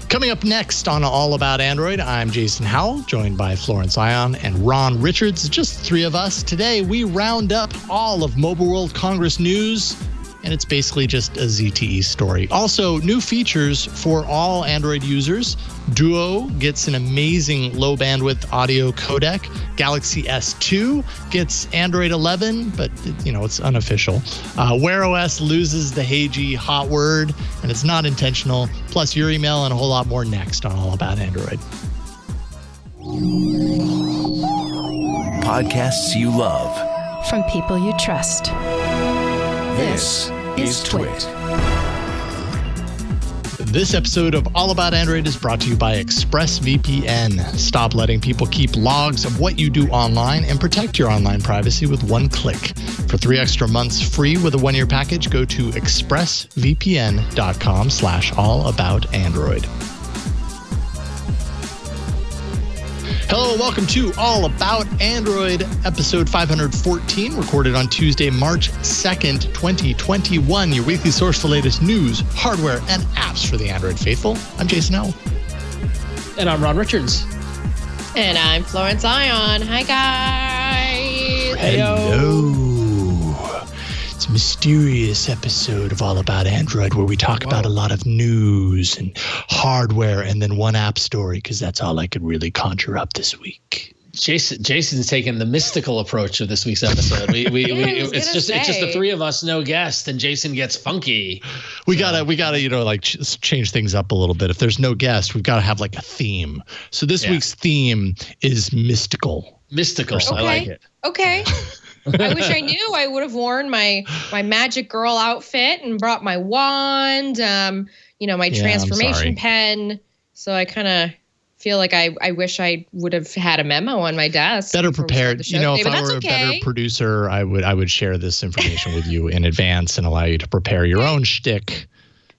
Coming up next on All About Android, I'm Jason Howell, joined by Florence Ion and Ron Richards. Just three of us. Today, we round up all of Mobile World Congress news, and it's basically just a ZTE story. Also, new features for all Android users. Duo gets an amazing low bandwidth audio codec. Galaxy S2 gets Android 11, but it's unofficial. Wear OS loses the Heiji hotword, and it's not intentional. Plus your email and a whole lot more next on All About Android. Podcasts you love. From people you trust. This is Twit. This episode of All About Android is brought to you by ExpressVPN. Stop letting people keep logs of what you do online and protect your online privacy with one click. For 3 extra months free with a 1-year package, go to expressvpn.com/allaboutandroid. Hello, welcome to All About Android, episode 514, recorded on Tuesday, March 2nd, 2021. Your weekly source for latest news, hardware, and apps for the Android faithful. I'm Jason Howell. And I'm Ron Richards. And I'm Florence Ion. Hi, guys. Hello. It's a mysterious episode of All About Android where we talk about a lot of news and hardware and then one app story, because that's all I could really conjure up this week. Jason's taking the mystical approach of this week's episode. It's just the three of us, no guest, and Jason gets funky. We gotta change things up a little bit. If there's no guest, we've got to have like a theme. So this week's theme is mystical. Mystical. I like it. Okay. I wish I knew. I would have worn my magic girl outfit and brought my wand, my transformation pen. So I kind of feel like I wish I would have had a memo on my desk. Better prepared. If I were a better producer, I would share this information with you in advance and allow you to prepare your own shtick.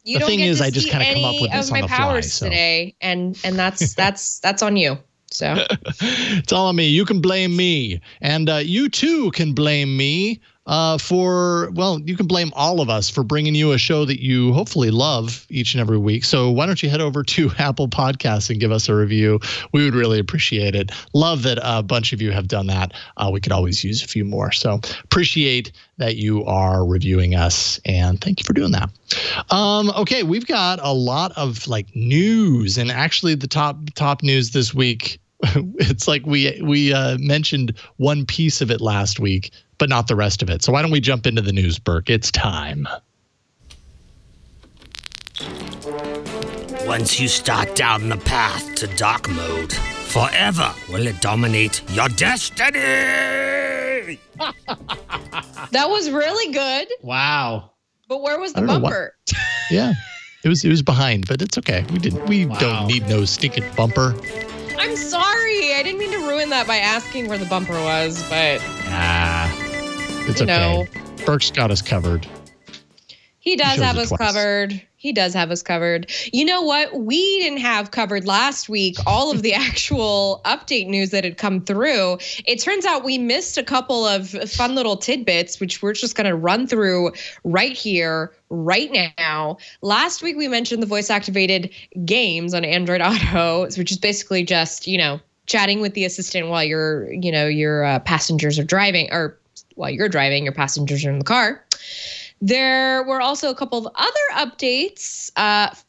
The thing is, I just kind of come up with this on the fly. Powers today, and that's on you. So it's all on me. You can blame me, and you too can blame me you can blame all of us for bringing you a show that you hopefully love each and every week. So why don't you head over to Apple Podcasts and give us a review? We would really appreciate it. Love that a bunch of you have done that. We could always use a few more. So appreciate that you are reviewing us, and thank you for doing that. Okay, we've got a lot of news, and actually the top news this week. It's like we mentioned one piece of it last week, but not the rest of it. So why don't we jump into the news, Burke? It's time. Once you start down the path to dark mode, forever will it dominate your destiny. That was really good. Wow. But where was the bumper? Yeah, it was behind, but it's okay. We don't need no stinking bumper. I'm sorry. I didn't mean to ruin that by asking where the bumper was, but it's okay. Burke's got us covered. He does have us covered. He does have us covered. You know what? We didn't have covered last week all of the actual update news that had come through. It turns out we missed a couple of fun little tidbits, which we're just going to run through right here, right now. Last week, we mentioned the voice-activated games on Android Auto, which is basically just, chatting with the assistant while your passengers are driving, or while you're driving, your passengers are in the car. There were also a couple of other updates,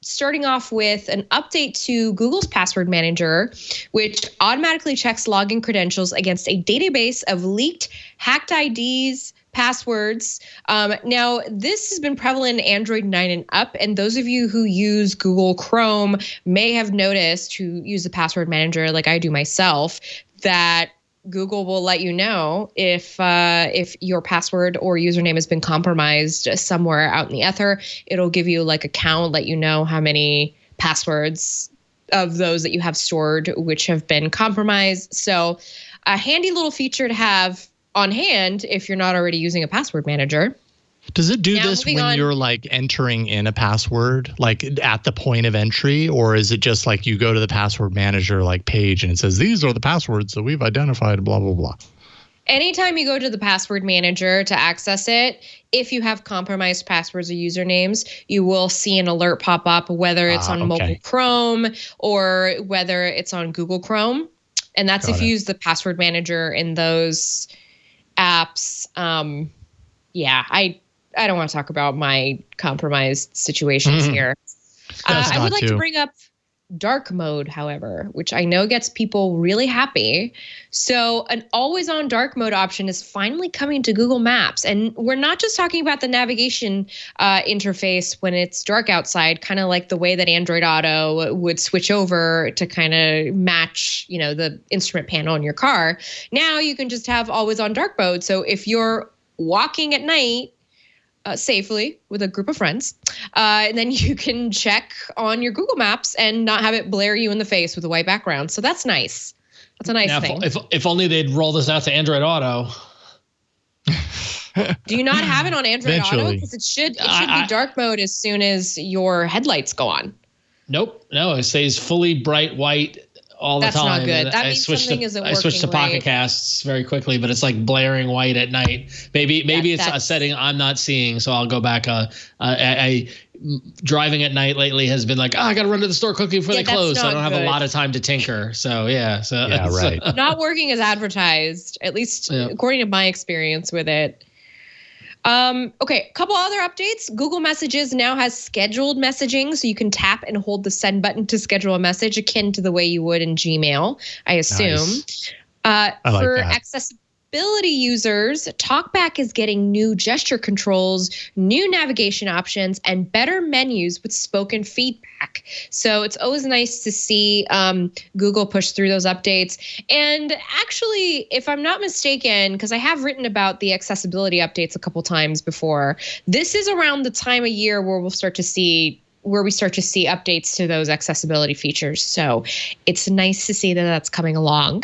starting off with an update to Google's password manager, which automatically checks login credentials against a database of leaked, hacked IDs, passwords. Now, this has been prevalent in Android 9 and up, and those of you who use Google Chrome may have noticed, who use the password manager like I do myself, that Google will let you know if your password or username has been compromised somewhere out in the ether. It'll give you a count, let you know how many passwords of those that you have stored which have been compromised. So a handy little feature to have on hand if you're not already using a password manager. Does it do this when you're entering in a password, at the point of entry, or is it just you go to the password manager page and it says, these are the passwords that we've identified, blah, blah, blah? Anytime you go to the password manager to access it, if you have compromised passwords or usernames, you will see an alert pop up, whether it's on mobile Chrome or whether it's on Google Chrome. And that's if you use the password manager in those apps. I don't want to talk about my compromised situations here. I would like to bring up dark mode, however, which I know gets people really happy. So an always-on dark mode option is finally coming to Google Maps. And we're not just talking about the navigation interface when it's dark outside, kind of like the way that Android Auto would switch over to kind of match, the instrument panel in your car. Now you can just have always-on dark mode. So if you're walking at night, safely with a group of friends, and then you can check on your Google Maps and not have it blare you in the face with a white background. So that's nice. That's a nice thing. If only they'd roll this out to Android Auto. Do you not have it on Android Auto? Because it should be dark mode as soon as your headlights go on. Nope. No, it stays fully bright white all the time. That's not good. That means something isn't working. I switched to Pocket Casts very quickly, but it's like blaring white at night. Maybe it's a setting I'm not seeing, so I'll go back. Driving at night lately has been like, I got to run to the store quickly before they close. So I don't have a lot of time to tinker. So yeah. Right. Not working as advertised, at least according to my experience with it. Okay, a couple other updates. Google Messages now has scheduled messaging, so you can tap and hold the send button to schedule a message, akin to the way you would in Gmail, I assume. Nice. I like for that. accessibility users, TalkBack is getting new gesture controls, new navigation options, and better menus with spoken feedback. So it's always nice to see Google push through those updates. And actually, if I'm not mistaken, because I have written about the accessibility updates a couple times before, this is around the time of year where we start to see updates to those accessibility features. So it's nice to see that that's coming along.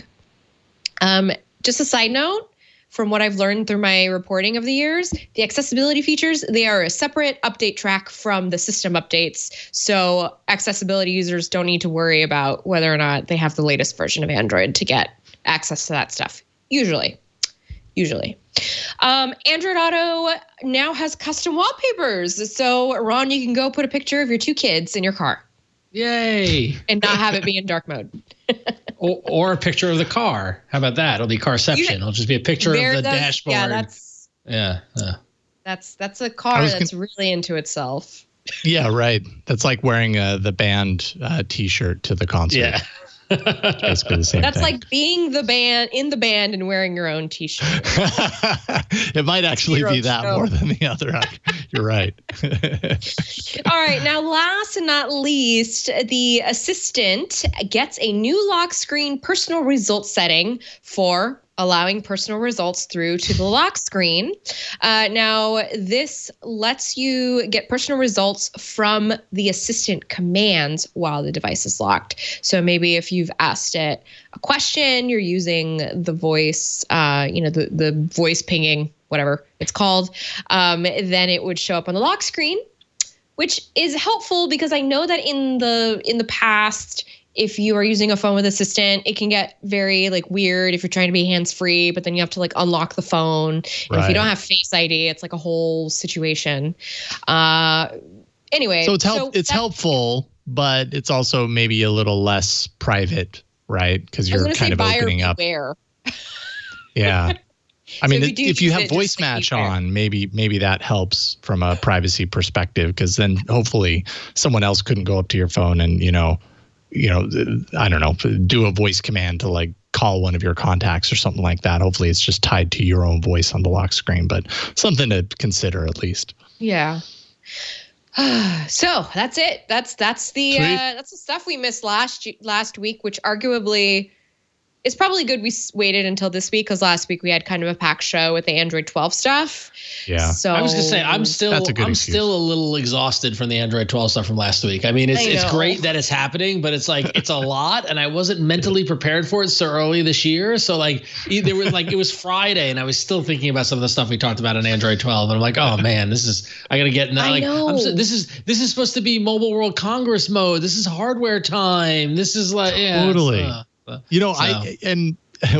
Just a side note, from what I've learned through my reporting of the years, the accessibility features, they are a separate update track from the system updates. So accessibility users don't need to worry about whether or not they have the latest version of Android to get access to that stuff. Usually. Android Auto now has custom wallpapers. So Ron, you can go put a picture of your two kids in your car. Yay. And not have it be in dark mode. or a picture of the car. How about that? It'll be carception. It'll just be a picture of the dashboard. Yeah, that's a car that's really into itself. Yeah, right. That's like wearing the band T-shirt to the concert. Yeah. Basically the same That's thing. like being in the band and wearing your own T-shirt. It might actually be that more than the other. You're right. All right. Now, last and not least, the Assistant gets a new lock screen personal results setting for allowing personal results through to the lock screen. Now, this lets you get personal results from the Assistant commands while the device is locked. So maybe if you've asked it a question, you're using the voice, the voice pinging, whatever it's called, then it would show up on the lock screen, which is helpful because I know that in the past, if you are using a phone with Assistant, it can get very weird if you're trying to be hands-free, but then you have to unlock the phone. Right. And if you don't have Face ID, it's a whole situation. Anyway. So it's helpful, but it's also maybe a little less private, right? Because you're kind of opening up. Yeah. I mean, if you have voice match on, maybe that helps from a privacy perspective, because then hopefully someone else couldn't go up to your phone and, I don't know, do a voice command to call one of your contacts or something like that. Hopefully it's just tied to your own voice on the lock screen, but something to consider at least. Yeah. So that's it. That's the stuff we missed last week, which arguably it's probably good we waited until this week, because last week we had kind of a packed show with the Android 12 stuff. Yeah. So I was gonna say I'm still a little exhausted from the Android 12 stuff from last week. I mean, it's great that it's happening, but it's it's a lot, and I wasn't mentally prepared for it so early this year. So there was it was Friday, and I was still thinking about some of the stuff we talked about on Android 12, and I'm like, oh man, I gotta get this is supposed to be Mobile World Congress mode. This is hardware time. This is totally.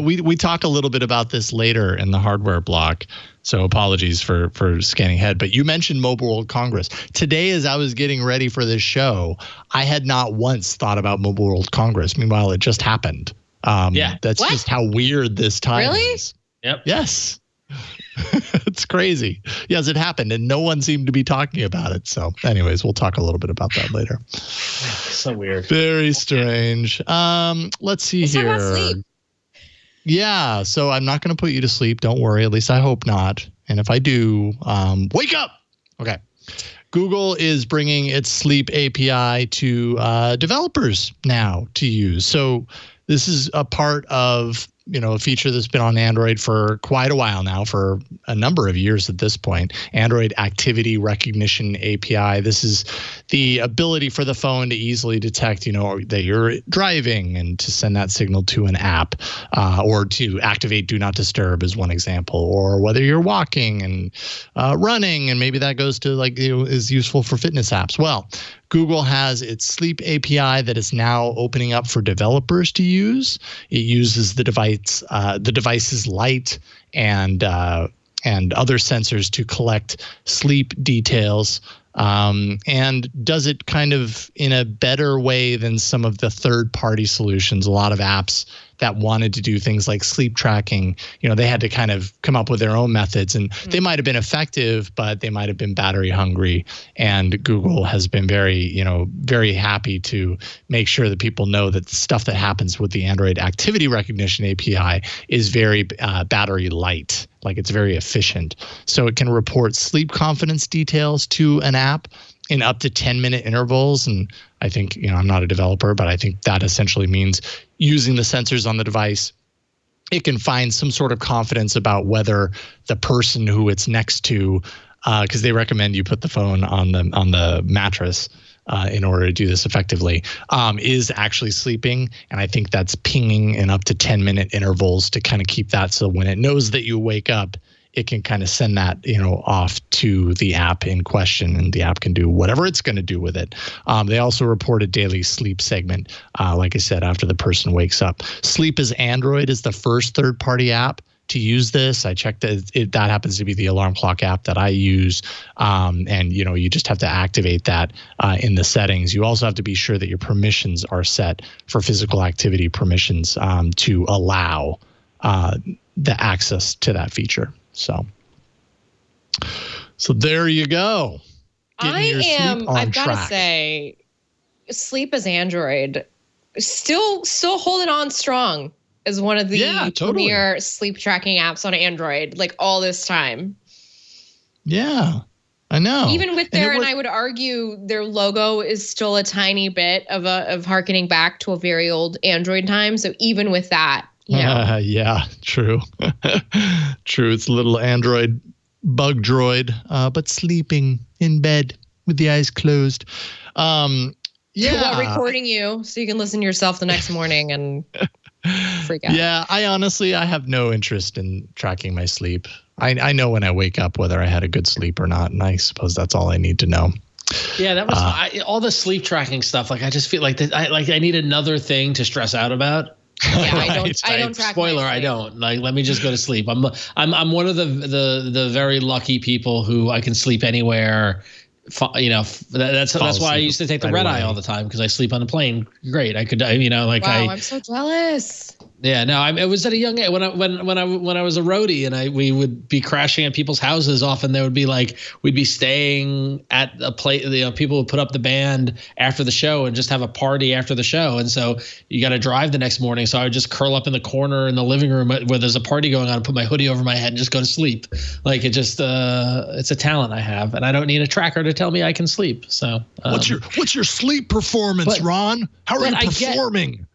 we talk a little bit about this later in the hardware block. So apologies for scanning ahead. But you mentioned Mobile World Congress. Today, as I was getting ready for this show, I had not once thought about Mobile World Congress. Meanwhile, it just happened. That's just how weird this time is. Yep. Yes. It's crazy. Yes, it happened, and no one seemed to be talking about it. So anyways, we'll talk a little bit about that later. So weird. Very strange. Let's see here. Talk about sleep. Yeah, so I'm not going to put you to sleep. Don't worry. At least I hope not. And if I do, wake up. Okay. Google is bringing its Sleep API to developers now to use. So this is a part of a feature that's been on Android for quite a while now, for a number of years at this point. Android Activity Recognition API. This is the ability for the phone to easily detect, that you're driving and to send that signal to an app, or to activate Do Not Disturb is one example, or whether you're walking and running, and maybe that goes to is useful for fitness apps. Well, Google has its Sleep API that is now opening up for developers to use. It uses the device's light and other sensors to collect sleep details, and does it kind of in a better way than some of the third-party solutions. A lot of apps that wanted to do things like sleep tracking, they had to kind of come up with their own methods, and they might have been effective, but they might have been battery hungry. And Google has been very, very happy to make sure that people know that the stuff that happens with the Android Activity Recognition API is very battery light. Like, it's very efficient. So it can report sleep confidence details to an app in up to 10-minute intervals. And I think, I'm not a developer, but I think that essentially means using the sensors on the device, it can find some sort of confidence about whether the person who it's next to, because they recommend you put the phone on the mattress in order to do this effectively, is actually sleeping. And I think that's pinging in up to 10-minute intervals to kind of keep that, so when it knows that you wake up, it can kind of send that, off to the app in question, and the app can do whatever it's going to do with it. They also report a daily sleep segment, like I said, after the person wakes up. Sleep as Android is the first third-party app to use this. I checked that that happens to be the alarm clock app that I use. And, you just have to activate that in the settings. You also have to be sure that your permissions are set for physical activity permissions to allow the access to that feature. So there you go. I've got to say, Sleep as Android still holding on strong as one of the premier sleep tracking apps on Android, all this time. Yeah, I know. Even with and I would argue their logo is still a tiny bit of harkening back to a very old Android time. So even with that, yeah, true. True. It's a little Android bug droid, but sleeping in bed with the eyes closed. While recording you so you can listen to yourself the next morning and freak out. Yeah, I have no interest in tracking my sleep. I know when I wake up whether I had a good sleep or not, and I suppose that's all I need to know. Yeah, that was all the sleep tracking stuff. I just feel like I need another thing to stress out about. Yeah, I don't track. Spoiler, I don't. Let me just go to sleep. I'm one of the very lucky people who I can sleep anywhere. That's why I used to take the red eye all the time, because I sleep on the plane. Great, I could. Wow, I'm so jealous. Yeah, no, it was at a young age when I was a roadie, and we would be crashing at people's houses. Often there would be we'd be staying at a place. People would put up the band after the show and just have a party after the show, and so you got to drive the next morning. So I would just curl up in the corner in the living room where there's a party going on, put my hoodie over my head, and just go to sleep. It's a talent I have, and I don't need a tracker to tell me I can sleep. So what's your sleep performance, Ron? How are you performing?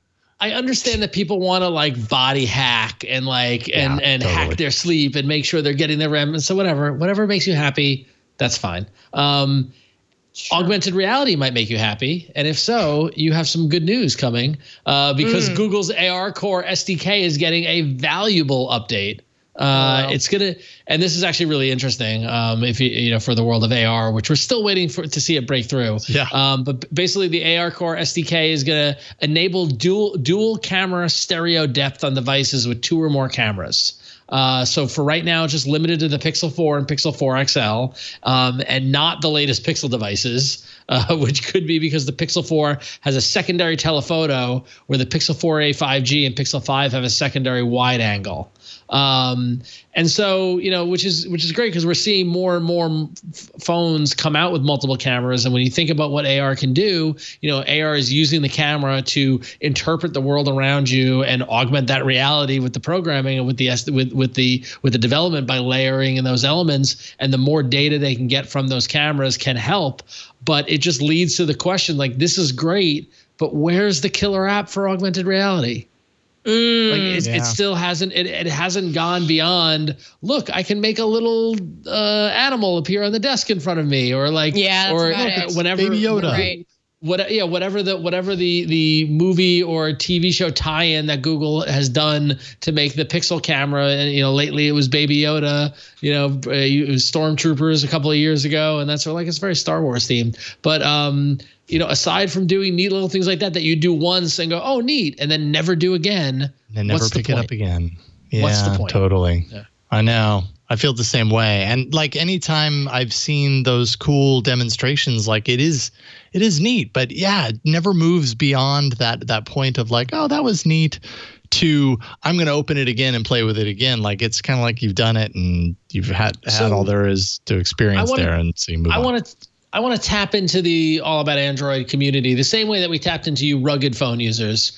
I understand that people want to body hack and and hack their sleep and make sure they're getting their REM. And so whatever makes you happy, that's fine. Sure. Augmented reality might make you happy. And if so, you have some good news coming because Google's AR Core SDK is getting a valuable update It's gonna, and this is actually really interesting. If you for the world of AR, which we're still waiting to see it break through. Yeah. But basically, the AR Core SDK is gonna enable dual camera stereo depth on devices with 2 or more cameras. So for right now, just limited to the Pixel 4 and Pixel 4 XL, and not the latest Pixel devices, which could be because the Pixel 4 has a secondary telephoto, where the Pixel 4a 5G and Pixel 5 have a secondary wide angle. And so, which is great, because we're seeing more and more phones come out with multiple cameras. And when you think about what AR can do, AR is using the camera to interpret the world around you and augment that reality with the programming and with the development by layering in those elements. And the more data they can get from those cameras can help. But it just leads to the question, like, this is great, but where's the killer app for augmented reality? It still hasn't. It hasn't gone beyond. Look, I can make a little animal appear on the desk in front of me, or whenever Baby Yoda. Right. Whatever the movie or TV show tie-in that Google has done to make the Pixel camera, and lately it was Baby Yoda, it was Stormtroopers a couple of years ago, and that's it's very Star Wars themed. But aside from doing neat little things like that you do once and go, oh, neat, and then never do again, and never pick it up again. Yeah, what's the point? Totally. Yeah. I know. I feel the same way. And like anytime I've seen those cool demonstrations, like it is neat, but yeah, it never moves beyond that point of like, oh, that was neat, to I'm going to open it again and play with it again. Like it's kind of like you've done it and you've had all there is to experience there, and so you move on. I want to tap into the All About Android community the same way that we tapped into you rugged phone users.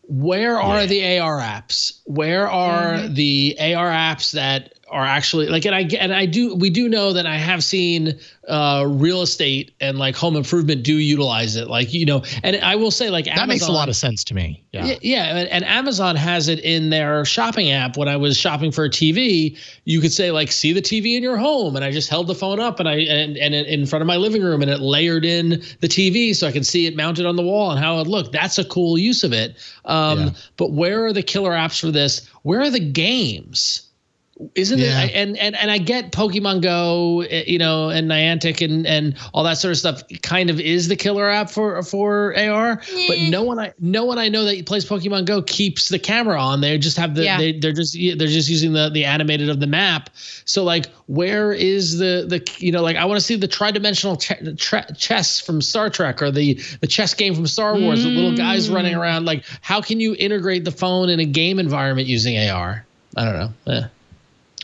Where are the AR apps? Where are the AR apps that are actually like, we do know that I have seen real estate and like home improvement do utilize it, and I will say, like, Amazon, that makes a lot of sense to me. Yeah, and Amazon has it in their shopping app. When I was shopping for a TV, you could say, like, see the TV in your home, and I just held the phone up and in front of my living room, and it layered in the TV so I could see it mounted on the wall and how it looked. That's a cool use of it. But where are the killer apps for this? Where are the games? Isn't it? And I get Pokemon Go, and Niantic and all that sort of stuff kind of is the killer app for AR. But no one I know that plays Pokemon Go keeps the camera on. They just have they're just using the animated of the map. So like, where is the I want to see the tridimensional chess from Star Trek, or the chess game from Star Wars with little guys running around. Like, how can you integrate the phone in a game environment using AR? I don't know. Yeah.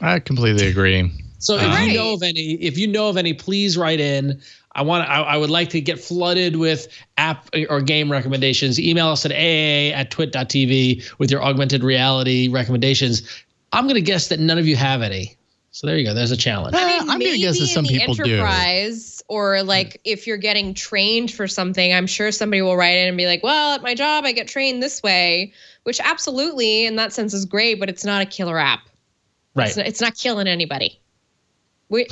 I completely agree. So if you know of any, please write in. I would like to get flooded with app or game recommendations. Email us at aa@twit.tv with your augmented reality recommendations. I'm going to guess that none of you have any. So there you go. There's a challenge. I'm going to guess that some people do. Or like if you're getting trained for something, I'm sure somebody will write in and be like, well, at my job, I get trained this way, which absolutely in that sense is great, but it's not a killer app. Right. It's not killing anybody. We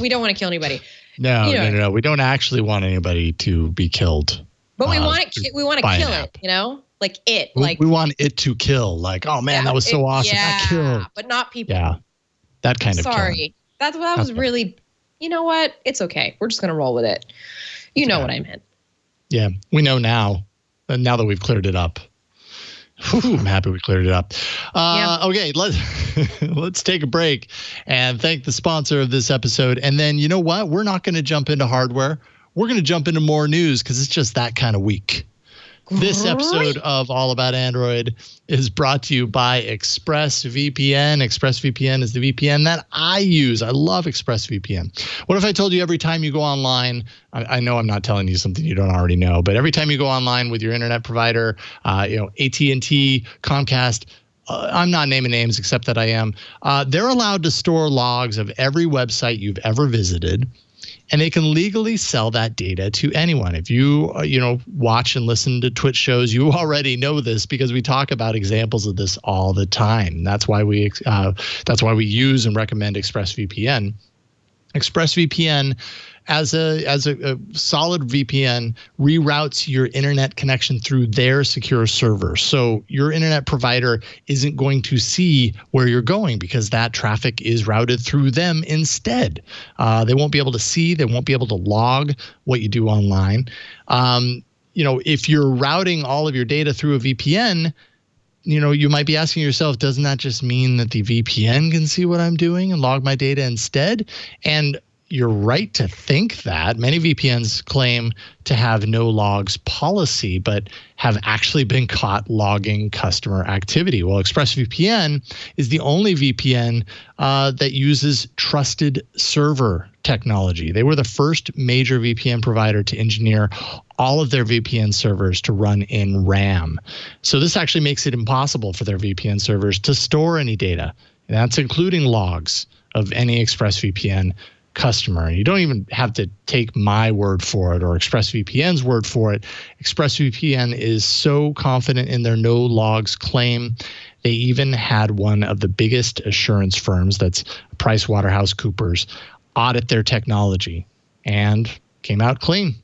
don't want to kill anybody. No. We don't actually want anybody to be killed. But we want to kill it, like it. Like we want it to kill. Like, oh man, that was so awesome. That killed. But not people. Yeah. That kind of Sorry. That was really, you know what? It's okay. We're just going to roll with it. You know what I meant. Yeah. We know now. And now that we've cleared it up. I'm happy we cleared it up. Okay, let's take a break and thank the sponsor of this episode. And then, you know what? We're not going to jump into hardware. We're going to jump into more news because it's just that kind of week. This episode of All About Android is brought to you by ExpressVPN. ExpressVPN is the VPN that I use. I love ExpressVPN. What if I told you every time you go online, I know I'm not telling you something you don't already know, but every time you go online with your internet provider, AT&T, Comcast, I'm not naming names except that I am, they're allowed to store logs of every website you've ever visited. And they can legally sell that data to anyone. If you, watch and listen to Twitch shows, you already know this because we talk about examples of this all the time. That's why we use and recommend ExpressVPN. ExpressVPN, as a solid VPN, reroutes your internet connection through their secure server. So your internet provider isn't going to see where you're going because that traffic is routed through them instead. They won't be able to see, they won't be able to log what you do online. If you're routing all of your data through a VPN, you might be asking yourself, doesn't that just mean that the VPN can see what I'm doing and log my data instead? And you're right to think that. Many VPNs claim to have no logs policy, but have actually been caught logging customer activity. Well, ExpressVPN is the only VPN that uses trusted server technology. They were the first major VPN provider to engineer all of their VPN servers to run in RAM. So this actually makes it impossible for their VPN servers to store any data. And that's including logs of any ExpressVPN customer. You don't even have to take my word for it or ExpressVPN's word for it. ExpressVPN is so confident in their no logs claim, they even had one of the biggest assurance firms, that's PricewaterhouseCoopers, audit their technology and came out clean.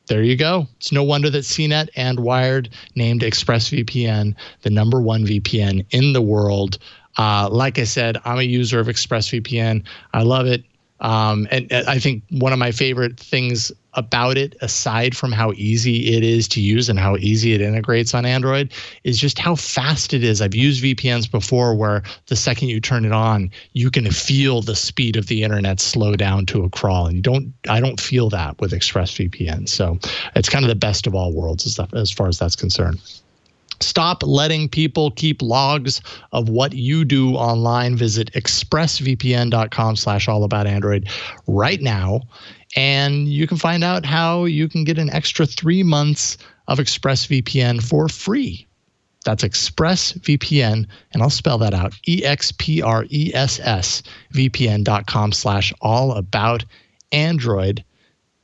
There you go. It's no wonder that CNET and Wired named ExpressVPN the #1 VPN in the world. Like I said, I'm a user of ExpressVPN. I love it. And I think one of my favorite things about it, aside from how easy it is to use and how easy it integrates on Android, is just how fast it is. I've used VPNs before where the second you turn it on, you can feel the speed of the internet slow down to a crawl. And I don't feel that with ExpressVPN. So it's kind of the best of all worlds as far as that's concerned. Stop letting people keep logs of what you do online. Visit expressvpn.com/allaboutandroid right now, and you can find out how you can get an extra 3 months of ExpressVPN for free. That's ExpressVPN, and I'll spell that out, expressvpn.com/allaboutandroid,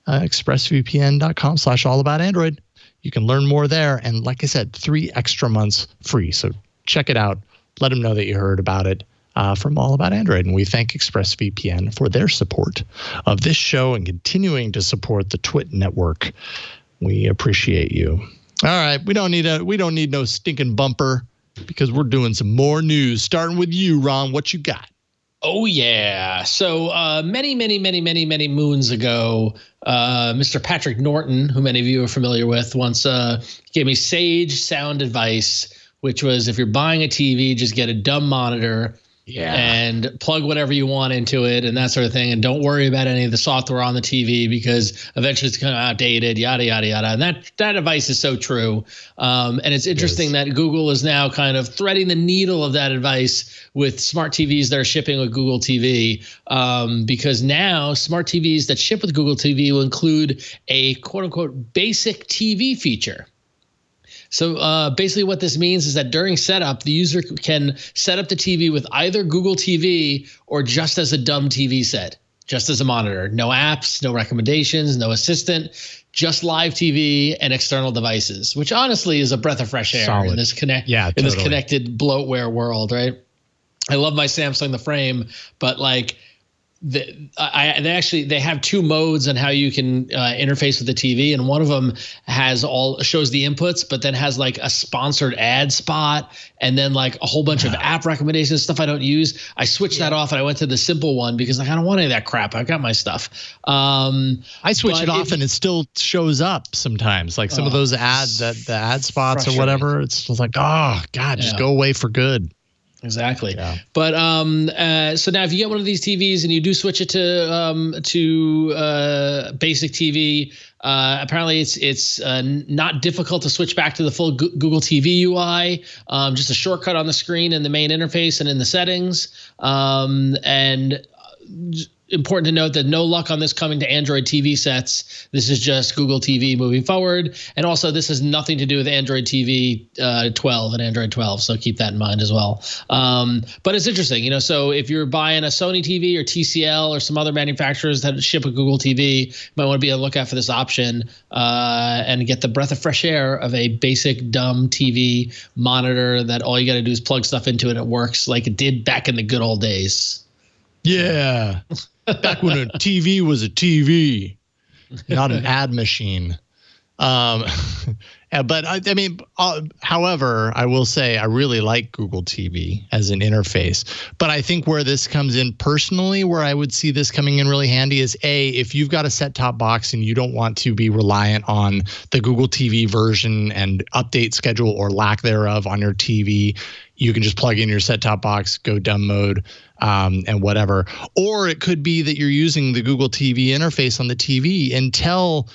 expressvpn.com/allaboutandroid. You can learn more there. And like I said, 3 extra months free. So check it out. Let them know that you heard about it from All About Android. And we thank ExpressVPN for their support of this show and continuing to support the Twit network. We appreciate you. All right. We don't need no stinking bumper because we're doing some more news. Starting with you, Ron. What you got? Oh, yeah. So many moons ago, Mr. Patrick Norton, who many of you are familiar with, once gave me sage sound advice, which was if you're buying a TV, just get a dumb monitor and plug whatever you want into it and that sort of thing. And don't worry about any of the software on the TV because eventually it's kind of outdated, yada, yada, yada. And that advice is so true. And it's interesting that Google is now kind of threading the needle of that advice with smart TVs that are shipping with Google TV, because now smart TVs that ship with Google TV will include a quote unquote basic TV feature. So basically what this means is that during setup, the user can set up the TV with either Google TV or just as a dumb TV set, just as a monitor. No apps, no recommendations, no assistant, just live TV and external devices, which honestly is a breath of fresh air in this this connected bloatware world, right? I love my Samsung The Frame, but like they have 2 modes on how you can interface with the TV, and one of them shows the inputs, but then has like a sponsored ad spot, and then like a whole bunch of app recommendations, stuff I don't use. I switched that off and I went to the simple one because like I don't want any of that crap. I got my stuff. I switch it off and it still shows up sometimes, like some of those ads, the ad spots or whatever. It's just like, oh God, just go away for good. Exactly. Yeah. But so now if you get one of these TVs and you do switch it to basic TV, apparently it's not difficult to switch back to the full Google TV UI. Just a shortcut on the screen in the main interface and in the settings. And important to note that no luck on this coming to Android TV sets. This is just Google TV moving forward. And also this has nothing to do with Android TV 12 and Android 12. So keep that in mind as well. But it's interesting, so if you're buying a Sony TV or TCL or some other manufacturers that ship a Google TV, you might want to be on the lookout for this option and get the breath of fresh air of a basic dumb TV monitor that all you got to do is plug stuff into it. It works like it did back in the good old days. Yeah. Back when a TV was a TV, not an ad machine. But I mean, however, I will say I really like Google TV as an interface. But I think where this comes in personally, where I would see this coming in really handy is if you've got a set-top box and you don't want to be reliant on the Google TV version and update schedule or lack thereof on your TV, you can just plug in your set-top box, go dumb mode, and whatever. Or it could be that you're using the Google TV interface on the TV until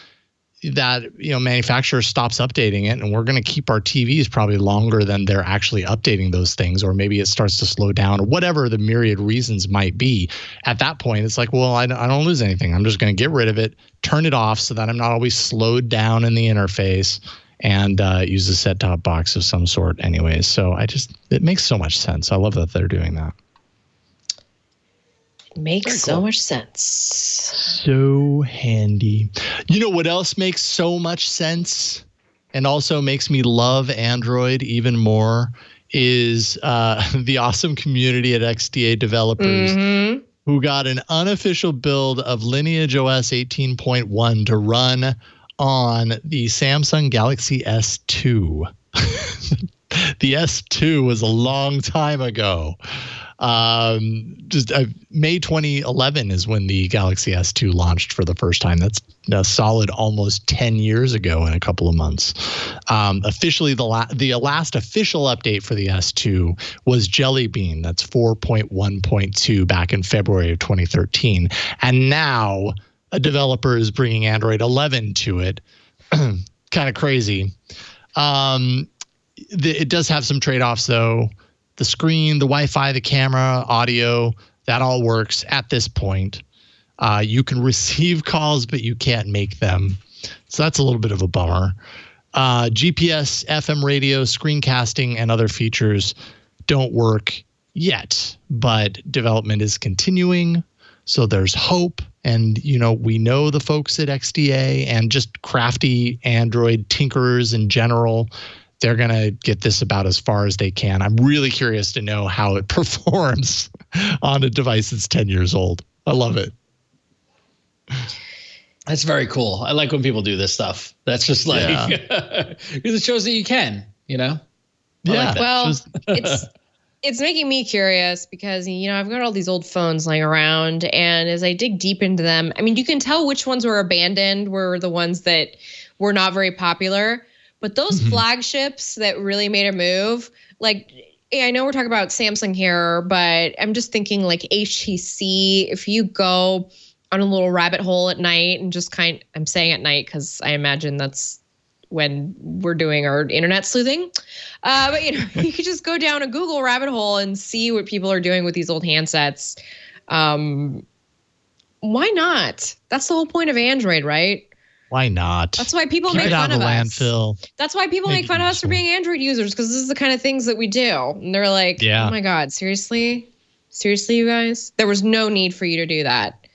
that manufacturer stops updating it, and we're going to keep our TVs probably longer than they're actually updating those things, or maybe it starts to slow down, or whatever the myriad reasons might be. At that point, it's like, well, I don't lose anything. I'm just going to get rid of it, turn it off so that I'm not always slowed down in the interface, and use a set-top box of some sort anyways. So it makes so much sense. I love that they're doing that. Makes so much sense. So handy. You know what else makes so much sense and also makes me love Android even more is the awesome community at XDA developers who got an unofficial build of LineageOS 18.1 to run on the Samsung Galaxy S2. The S2 was a long time ago. May 2011 is when the Galaxy S2 launched for the first time. That's a solid almost 10 years ago in a couple of months. Officially, the last official update for the S2 was Jelly Bean. That's 4.1.2 back in February of 2013. And now a developer is bringing Android 11 to it. Kind of crazy. It does have some trade-offs, though. The screen, the Wi-Fi, the camera, audio, that all works at this point. You can receive calls, but you can't make them. So that's a little bit of a bummer. GPS, FM radio, screencasting, and other features don't work yet, but development is continuing. So there's hope. And, we know the folks at XDA and just crafty Android tinkerers in general. They're going to get this about as far as they can. I'm really curious to know how it performs on a device that's 10 years old. I love it. That's very cool. I like when people do this stuff. That's just like, because it shows that you can, Yeah. Like well, it's making me curious because, I've got all these old phones laying around, and as I dig deep into them, I mean, you can tell which ones were abandoned, were the ones that were not very popular. But those flagships that really made a move, like, I know we're talking about Samsung here, but I'm just thinking like HTC, if you go on a little rabbit hole at night and just I'm saying at night because I imagine that's when we're doing our internet sleuthing. But, you could just go down a Google rabbit hole and see what people are doing with these old handsets. Why not? That's the whole point of Android, right? Why not? That's why people make fun of us. Landfill. That's why people make fun of us for being Android users, because this is the kind of things that we do. And they're like, oh my God, seriously? Seriously, you guys? There was no need for you to do that.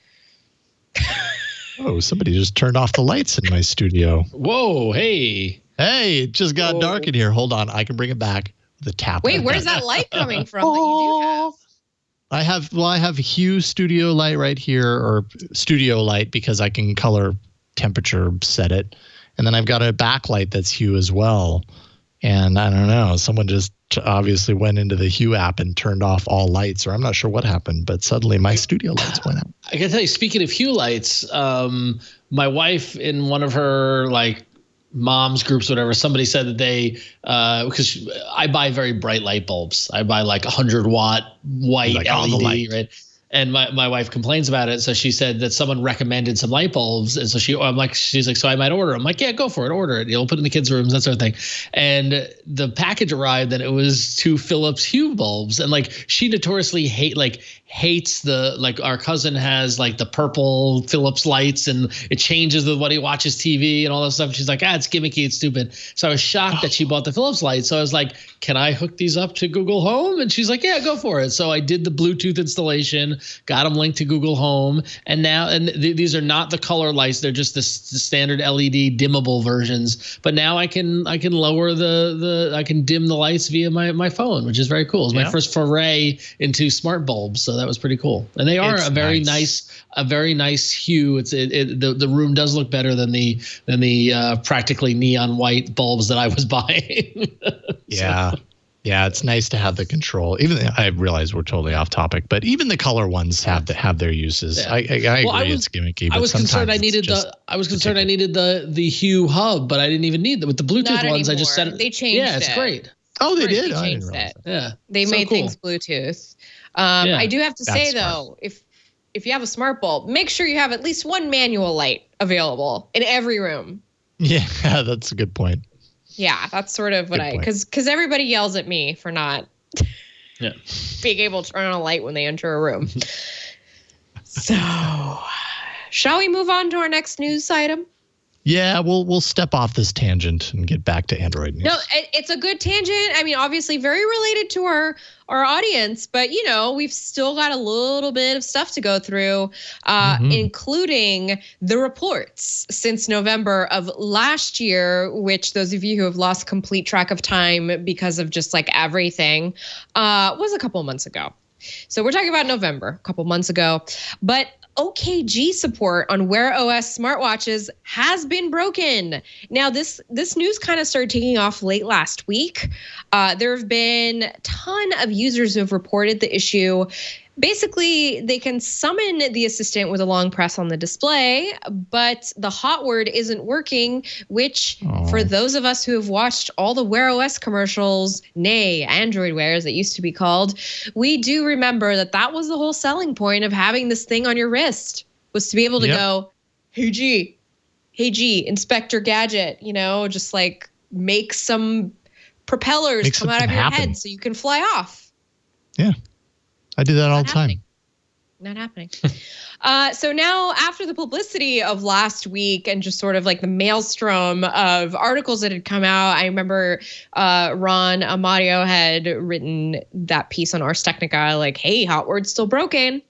Oh, somebody just turned off the lights in my studio. Whoa, hey. Hey, it just got dark in here. Hold on. I can bring it back with a tap. Wait, where's that light coming from that you do have? I have Hue Studio Light right here, or Studio Light, because I can color temperature set it, and then I've got a backlight that's Hue as well. And I don't know, someone just obviously went into the Hue app and turned off all lights, or I'm not sure what happened, but suddenly my studio lights went out. I can tell you, speaking of Hue lights, my wife in one of her mom's groups, whatever, somebody said that they, because I buy very bright light bulbs. I buy 100-watt white LED, right? And my wife complains about it. So she said that someone recommended some light bulbs. And so she's like, so I might order. I'm like, yeah, go for it. Order it. Put it in the kids' rooms, that sort of thing. And the package arrived and it was 2 Philips Hue bulbs. And she notoriously hates our cousin has the purple Philips lights and it changes with what he watches TV and all that stuff. She's like, it's gimmicky, it's stupid. So I was shocked that she bought the Philips lights. So I was like, can I hook these up to Google Home? And she's like, yeah, go for it. So I did the Bluetooth installation. got them linked to Google Home, and now these are not the color lights; they're just the standard LED dimmable versions. But now I can lower I can dim the lights via my phone, which is very cool. It's my first foray into smart bulbs, so that was pretty cool. And they are a very nice hue. The room does look better than the practically neon white bulbs that I was buying. Yeah, it's nice to have the control. Even I realize we're totally off topic, but even the color ones have their uses. Yeah. I agree, it's gimmicky. But I was concerned I needed the Hue hub, but I didn't even need them with the Bluetooth Not ones. Anymore. I just set it. They changed. Yeah, it's great. Oh, they did. They changed it. Yeah, they made things Bluetooth. I do have to say though, if you have a smart bulb, make sure you have at least one manual light available in every room. Yeah, that's a good point. Yeah, that's sort of what because everybody yells at me for not being able to turn on a light when they enter a room. So, shall we move on to our next news item? Yeah, we'll step off this tangent and get back to Android news. No, it's a good tangent. I mean, obviously very related to our audience, but we've still got a little bit of stuff to go through, including the reports since November of last year, which those of you who have lost complete track of time because of just like everything, was a couple of months ago. So we're talking about November, a couple months ago, but OKG support on Wear OS smartwatches has been broken. Now, this news kind of started taking off late last week. There have been a ton of users who have reported the issue. Basically, they can summon the assistant with a long press on the display, but the hotword isn't working, which for those of us who have watched all the Wear OS commercials, nay, Android Wear as it used to be called, we do remember that was the whole selling point of having this thing on your wrist, was to be able to go, hey G, Inspector Gadget, just like make some propellers come out of your head so you can fly off. Yeah. I do that all the time. Not happening. So now after the publicity of last week and just sort of like the maelstrom of articles that had come out, I remember Ron Amadio had written that piece on Ars Technica like, hey, hotword's still broken.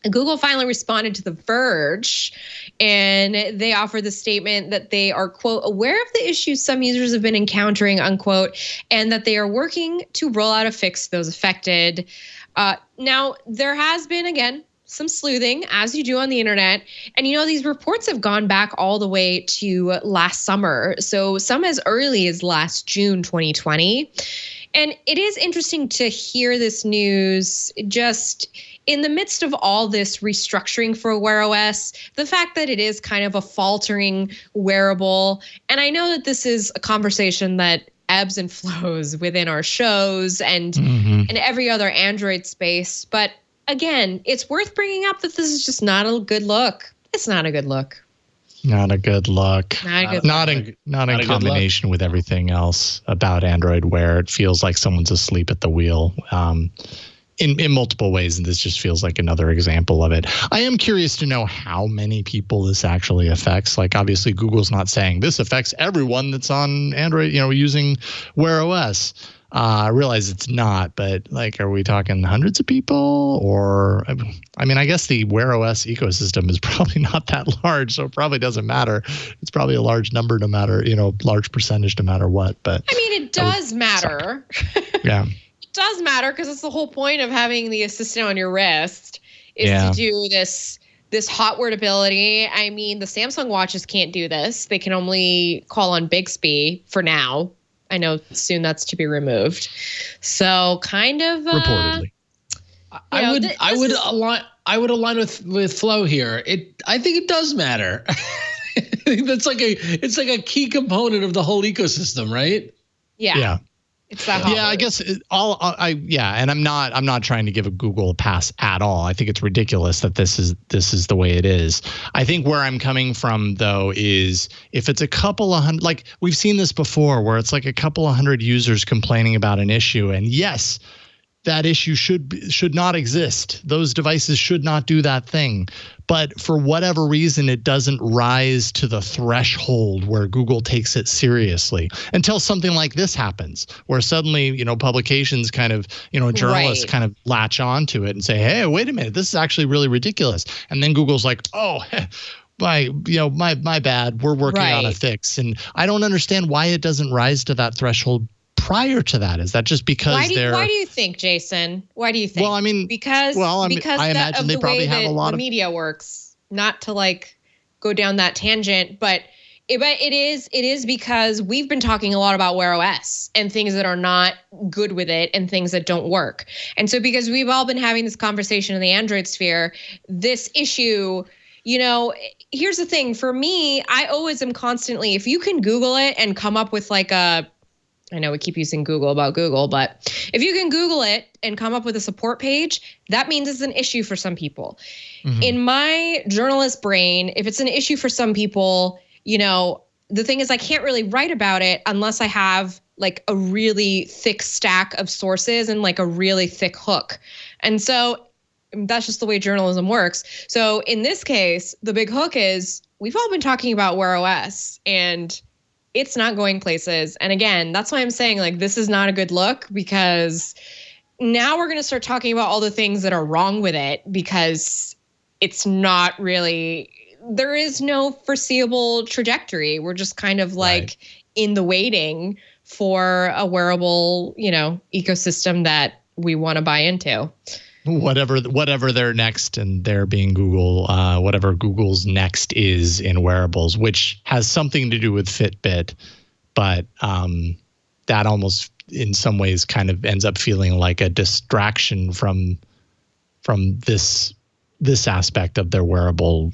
Google finally responded to The Verge, and they offered the statement that they are, quote, aware of the issues some users have been encountering, unquote, and that they are working to roll out a fix to those affected. Now, there has been, again, some sleuthing, as you do on the internet. And, these reports have gone back all the way to last summer. So some as early as last June 2020. And it is interesting to hear this news just in the midst of all this restructuring for Wear OS, the fact that it is kind of a faltering wearable. And I know that this is a conversation that ebbs and flows within our shows and every other Android space. But again, it's worth bringing up that this is just not a good look. It's not a good look. Not a good look. Not in combination with everything else about Android Wear. It feels like someone's asleep at the wheel in multiple ways, and this just feels like another example of it. I am curious to know how many people this actually affects. Like, obviously, Google's not saying this affects everyone that's on Android, using Wear OS. I realize it's not, but like, are we talking hundreds of people? Or, I mean, I guess the Wear OS ecosystem is probably not that large, so it probably doesn't matter. It's probably a large number no matter, large percentage no matter what. But I mean, it does matter. Yeah. It does matter because it's the whole point of having the assistant on your wrist is to do this hotword ability. I mean, the Samsung watches can't do this. They can only call on Bixby for now. I know soon that's to be removed. So kind of reportedly. I would align with Flo here. I think it does matter. It's like a key component of the whole ecosystem, right? Yeah. It's that. Yeah, I guess and I'm not trying to give a Google a pass at all. I think it's ridiculous that this is the way it is. I think where I'm coming from though is if it's a couple of hundred, like we've seen this before, where it's like a couple of hundred users complaining about an issue, and yes, that issue should not exist. Those devices should not do that thing. But for whatever reason, it doesn't rise to the threshold where Google takes it seriously until something like this happens, where suddenly, publications kind of, journalists kind of latch onto it and say, hey, wait a minute, this is actually really ridiculous. And then Google's like, oh, my bad. We're working on a fix. And I don't understand why it doesn't rise to that threshold prior to that. Is that just because why do you think, Jason? Why do you think? Well, I mean, because I imagine they probably have a lot of media works. Not to go down that tangent, but it is because we've been talking a lot about Wear OS and things that are not good with it and things that don't work. And so because we've all been having this conversation in the Android sphere, this issue, here's the thing. For me, I always am constantly, if you can Google it and come up with I know we keep using Google about Google, but if you can Google it and come up with a support page, that means it's an issue for some people. Mm-hmm. In my journalist brain, if it's an issue for some people, the thing is I can't really write about it unless I have a really thick stack of sources and a really thick hook. And so that's just the way journalism works. So in this case, the big hook is we've all been talking about Wear OS and it's not going places. And again, that's why I'm saying this is not a good look, because now we're going to start talking about all the things that are wrong with it, because it's not really, there is no foreseeable trajectory. We're just kind of in the waiting for a wearable, ecosystem that we want to buy into. Whatever their next, and there being Google, whatever Google's next is in wearables, which has something to do with Fitbit, but that almost in some ways kind of ends up feeling like a distraction from this aspect of their wearable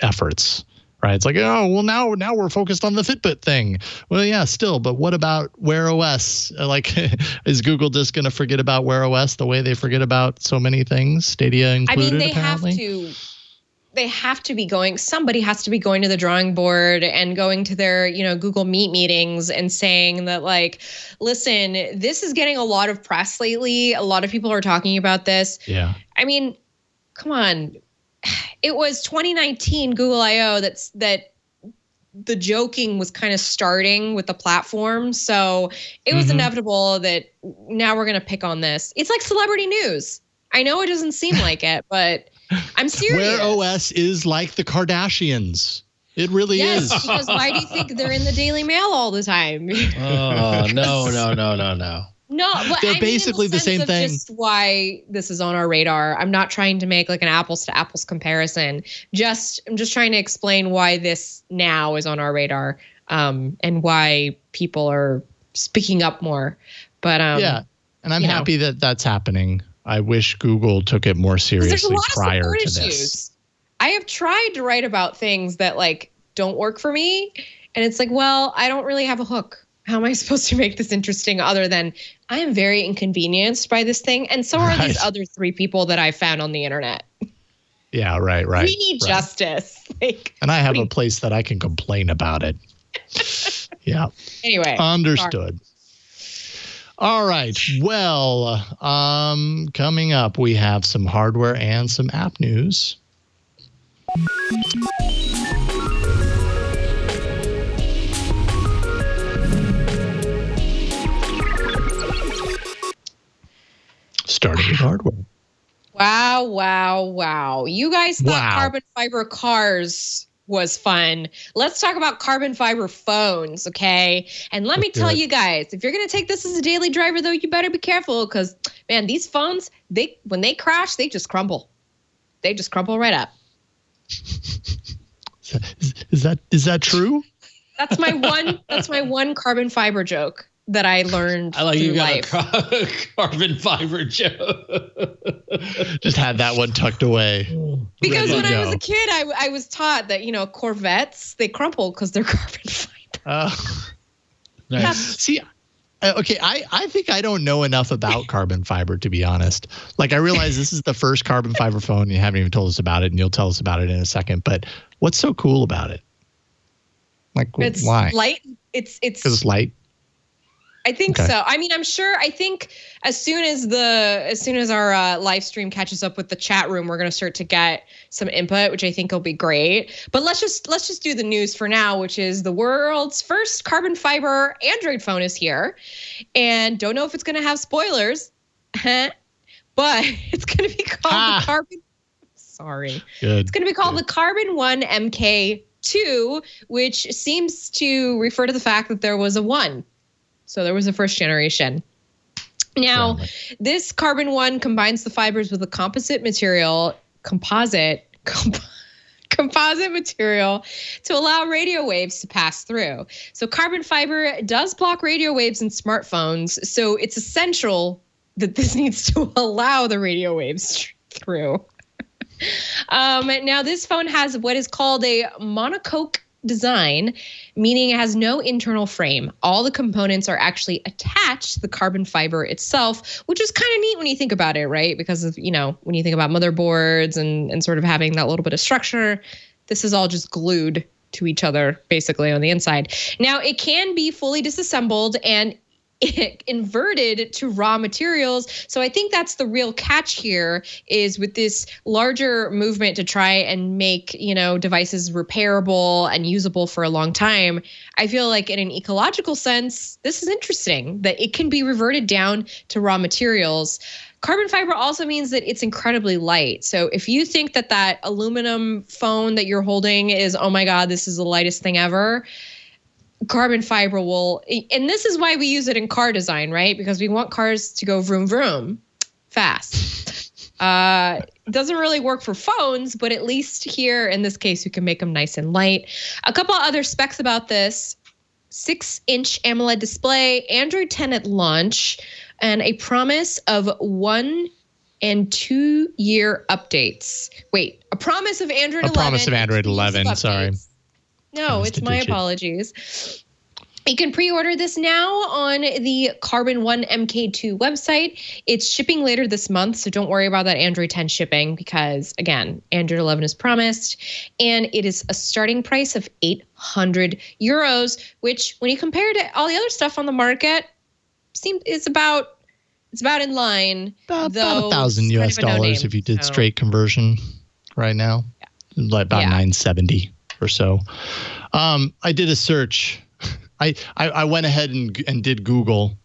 efforts. Right. It's oh, well, now we're focused on the Fitbit thing. Well, yeah, still. But what about Wear OS? Is Google just going to forget about Wear OS the way they forget about so many things, Stadia included? They apparently? have to be going. Somebody has to be going to the drawing board and going to their, Google Meet meetings and saying that, listen, this is getting a lot of press lately. A lot of people are talking about this. Yeah. I mean, come on. It was 2019 Google I/O that the joking was kind of starting with the platform. So it was inevitable that now we're going to pick on this. It's like celebrity news. I know it doesn't seem like it, but I'm serious. Wear OS is like the Kardashians. It really is. Yes, because why do you think they're in the Daily Mail all the time? Oh, no. No, but they're basically the same thing. Just why this is on our radar. I'm not trying to make an apples to apples comparison. I'm just trying to explain why this now is on our radar, and why people are speaking up more. But yeah, and I'm happy that that's happening. I wish Google took it more seriously prior to this. I have tried to write about things that don't work for me, and it's well, I don't really have a hook. How am I supposed to make this interesting other than I am very inconvenienced by this thing? And so are these other 3 people that I found on the internet. Yeah, right. We need justice. And I have a place that I can complain about it. Yeah. Anyway. Understood. All right. Well, coming up, we have some hardware and some app news. Starting with hardware. Wow. You guys thought carbon fiber cars was fun. Let's talk about carbon fiber phones, okay? And let me tell you guys, if you're going to take this as a daily driver, though, you better be careful because, man, these phones, when they crash, they just crumble. They just crumple right up. Is that true? That's my one carbon fiber joke that I learned. I like you got a carbon fiber joke. Just had that one tucked away. Because when I was a kid, I was taught that Corvettes, they crumple because they're carbon fiber. Nice. See, okay, I think I don't know enough about carbon fiber, to be honest. I realize this is the first carbon fiber phone. You haven't even told us about it, and you'll tell us about it in a second. But what's so cool about it? It's why? Light. It's because it's light. I think so. I mean, I'm sure. I think as soon as our live stream catches up with the chat room, we're going to start to get some input, which I think will be great. But let's just do the news for now, which is the world's first carbon fiber Android phone is here, and don't know if it's going to have spoilers, but it's going to be called the Carbon. Sorry, it's going to be called the Carbon One MK2, which seems to refer to the fact that there was a 1. So there was a first generation. Now, this Carbon One combines the fibers with a composite material to allow radio waves to pass through. So carbon fiber does block radio waves in smartphones. So it's essential that this needs to allow the radio waves through. Now, this phone has what is called a monocoque design, meaning it has no internal frame. All the components are actually attached to the carbon fiber itself, which is kind of neat when you think about it, right? Because of, when you think about motherboards and sort of having that little bit of structure, this is all just glued to each other basically on the inside. Now, it can be fully disassembled and inverted to raw materials. So I think that's the real catch here, is with this larger movement to try and make, devices repairable and usable for a long time. I feel like in an ecological sense, this is interesting that it can be reverted down to raw materials. Carbon fiber also means that it's incredibly light. So if you think that aluminum phone that you're holding is, oh my God, this is the lightest thing ever, carbon fiber will, and this is why we use it in car design, right? Because we want cars to go vroom, vroom fast. It doesn't really work for phones, but at least here, in this case, you can make them nice and light. A couple other specs about this: 6-inch AMOLED display, Android 10 at launch, and a promise of 1 and 2 year updates. Wait, a promise of Android 11. A promise of Android 11, sorry. No, it's my apologies. You can pre-order this now on the Carbon One MK2 website. It's shipping later this month, so don't worry about that Android 10 shipping because, again, Android 11 is promised. And it is a starting price of €800, which, when you compare to all the other stuff on the market, it's about in line. About $1,000 US if you did straight conversion right now. Like about 970 or so. I did a search. I went ahead and did Google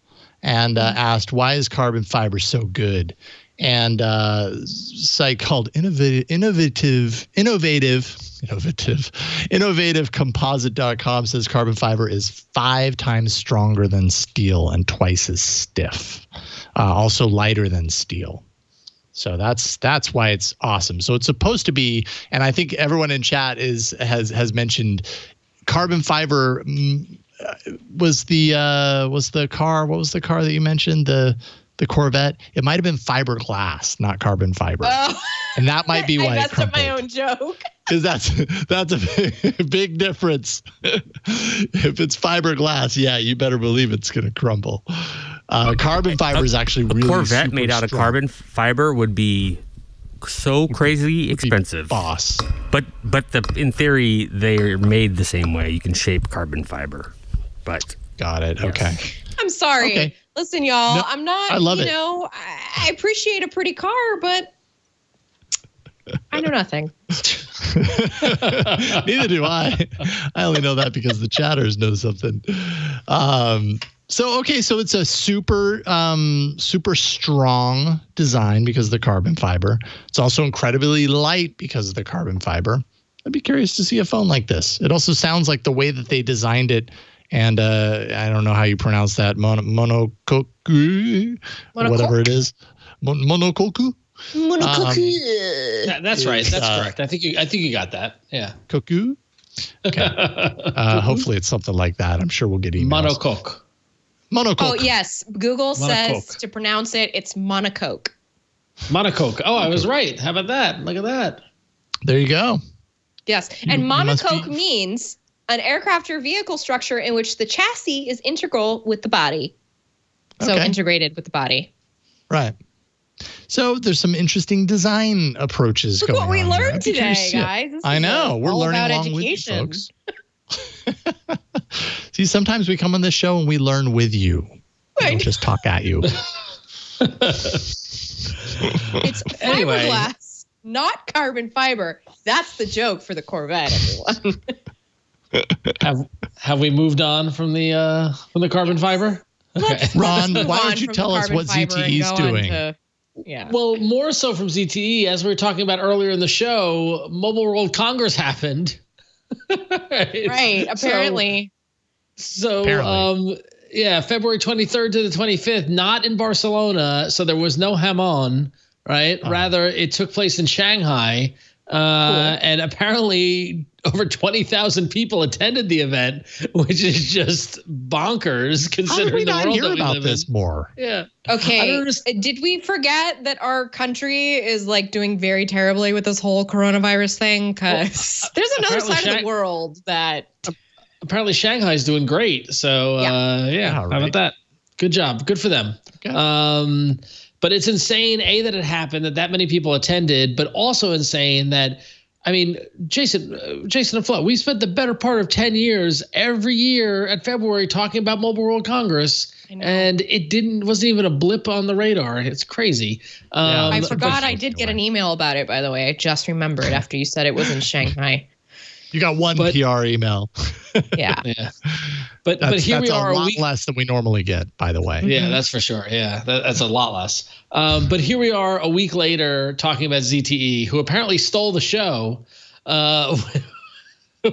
and asked, why is carbon fiber so good? And a site called innovativecomposite.com says carbon fiber is 5 times stronger than steel and twice as stiff. Also lighter than steel. So that's why it's awesome. So it's supposed to be, and I think everyone in chat has mentioned carbon fiber was the car. What was the car that you mentioned? The Corvette. It might have been fiberglass, not carbon fiber. Oh. And that might be why I messed up my own joke. Because that's a big difference. If it's fiberglass, yeah, you better believe it's going to crumble. Carbon fiber is actually really a Corvette made out of carbon fiber would be so crazy expensive. Boss. But in theory, they're made the same way. You can shape carbon fiber. But got it. Yes. Okay. I'm sorry. Okay. Listen, y'all. No, I'm not. I love it. I appreciate a pretty car, but I know nothing. Neither do I. I only know that because the chatters know something. So it's a super strong design because of the carbon fiber. It's also incredibly light because of the carbon fiber. I'd be curious to see a phone like this. It also sounds like the way that they designed it, and I don't know how you pronounce that, monocoque, whatever it is, monocoque. That's right. That's correct. I think you got that. Yeah. Cocu. Okay. Hopefully it's something like that. I'm sure we'll get emails. Monocoque. Oh yes, Google says to pronounce it. It's monocoque. Monocoque. Oh, I was right. How about that? Look at that. There you go. Yes, and monocoque means an aircraft or vehicle structure in which the chassis is integral with the body. So integrated with the body. Right. So there's some interesting design approaches going on. Look what we learned today, guys. I know. We're learning along with you folks. See, sometimes we come on this show and we learn with you. don't just talk at you. It's fiberglass, not carbon fiber. That's the joke for the Corvette, everyone. Have we moved on from the carbon fiber? Okay. Ron, why don't you tell us what ZTE is doing? Yeah. Well, more so from ZTE, as we were talking about earlier in the show, Mobile World Congress happened. Right. Apparently. February 23rd to the 25th, not in Barcelona. So there was no ham-on, right? Rather, it took place in Shanghai. Cool. And apparently over 20,000 people attended the event, which is just bonkers considering the world that we live in. How did we not hear about this more? Yeah. Okay. Did we forget that our country is like doing very terribly with this whole coronavirus thing? Because there's another side of the world that. Apparently Shanghai is doing great. So how about that? Good job. Good for them. Okay. But it's insane, that it happened, that many people attended, but also insane that, I mean, Jason and Flo, we spent the better part of 10 years every year at February talking about Mobile World Congress, and it wasn't even a blip on the radar. It's crazy. I forgot I did get an email about it, by the way. I just remembered after you said it was in Shanghai. You got one PR email. Yeah. But here we are a lot less than we normally get, by the way. Yeah, that's for sure. Yeah, that's a lot less. But here we are a week later talking about ZTE, who apparently stole the show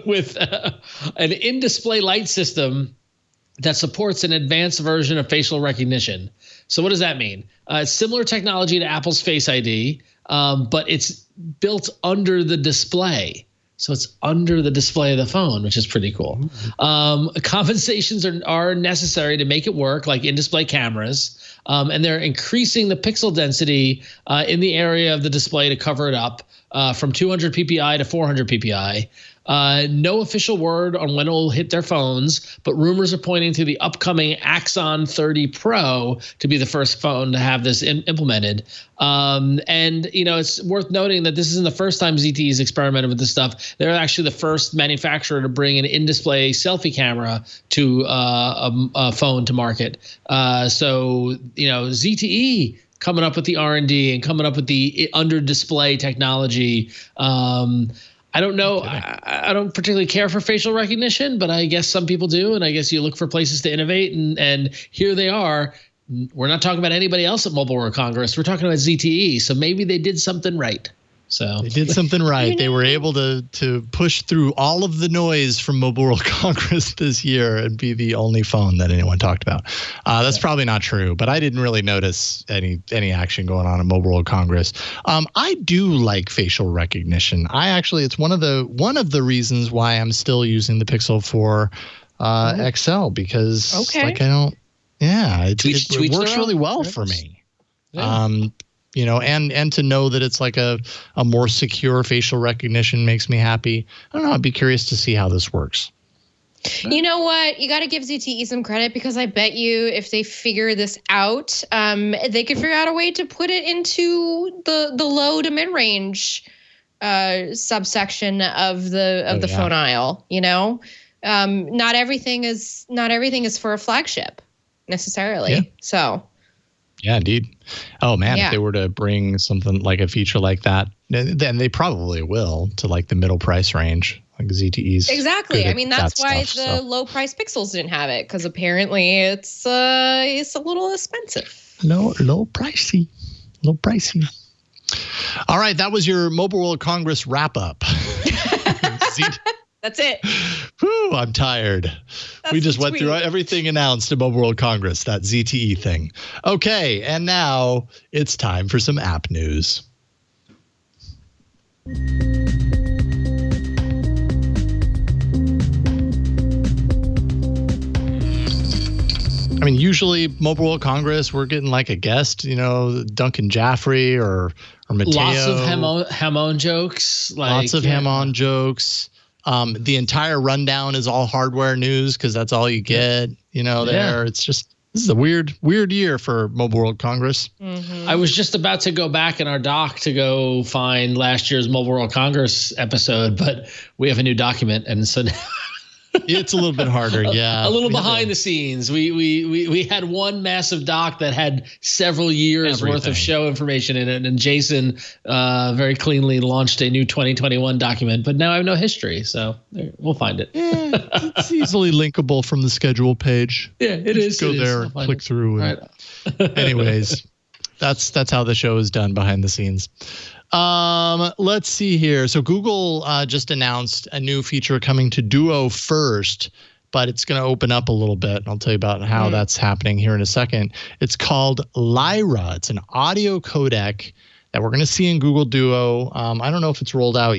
with an in-display light system that supports an advanced version of facial recognition. So what does that mean? It's similar technology to Apple's Face ID, but it's built under the display. So it's under the display of the phone, which is pretty cool. Compensations are necessary to make it work, like in-display cameras. And they're increasing the pixel density in the area of the display to cover it up from 200 ppi to 400 ppi. No official word on when it will hit their phones, but rumors are pointing to the upcoming Axon 30 Pro to be the first phone to have this implemented. And, it's worth noting that this isn't the first time ZTE has experimented with this stuff. They're actually the first manufacturer to bring an in-display selfie camera to a phone to market. So ZTE coming up with the R&D and coming up with the under-display technology. I don't know. I don't particularly care for facial recognition, but I guess some people do. And I guess you look for places to innovate. And here they are. We're not talking about anybody else at Mobile World Congress. We're talking about ZTE. So maybe they did something right. So they did something right. They were able to push through all of the noise from Mobile World Congress this year and be the only phone that anyone talked about. That's probably not true, but I didn't really notice any action going on at Mobile World Congress. I do like facial recognition. It's one of the reasons why I'm still using the Pixel 4 XL because it works really well for me. Yeah. And to know that it's like a more secure facial recognition makes me happy. I don't know. I'd be curious to see how this works. You know what? You got to give ZTE some credit because I bet you if they figure this out, they could figure out a way to put it into the low to mid range subsection of the phone aisle. Not everything is for a flagship necessarily. Yeah. So. Yeah, indeed. Oh man, if they were to bring something like a feature like that, then they probably will to like the middle price range, like ZTE's. Exactly. I mean, that's why the low price Pixels didn't have it because apparently it's a little expensive. Low pricey. All right, that was your Mobile World Congress wrap up. That's it. Whew, I'm tired. We just went through everything announced at Mobile World Congress, that ZTE thing. Okay, and now it's time for some app news. I mean, usually Mobile World Congress, we're getting like a guest, Duncan Jaffrey or Mateo. Lots of ham-on jokes. Ham-on jokes. The entire rundown is all hardware news because that's all you get, there. It's just, this is a weird year for Mobile World Congress. Mm-hmm. I was just about to go back in our doc to go find last year's Mobile World Congress episode, but we have a new document. And so It's a little bit harder, yeah. A little behind the scenes. We had one massive doc that had several years worth of show information in it, and Jason very cleanly launched a new 2021 document. But now I have no history, so we'll find it. Yeah, it's easily linkable from the schedule page. Yeah, it is. Go there, click through. And anyways, that's how the show is done behind the scenes. Let's see here. So Google just announced a new feature coming to Duo first, but it's going to open up a little bit. I'll tell you about how that's happening here in a second. It's called Lyra. It's an audio codec that we're going to see in Google Duo. I don't know if it's rolled out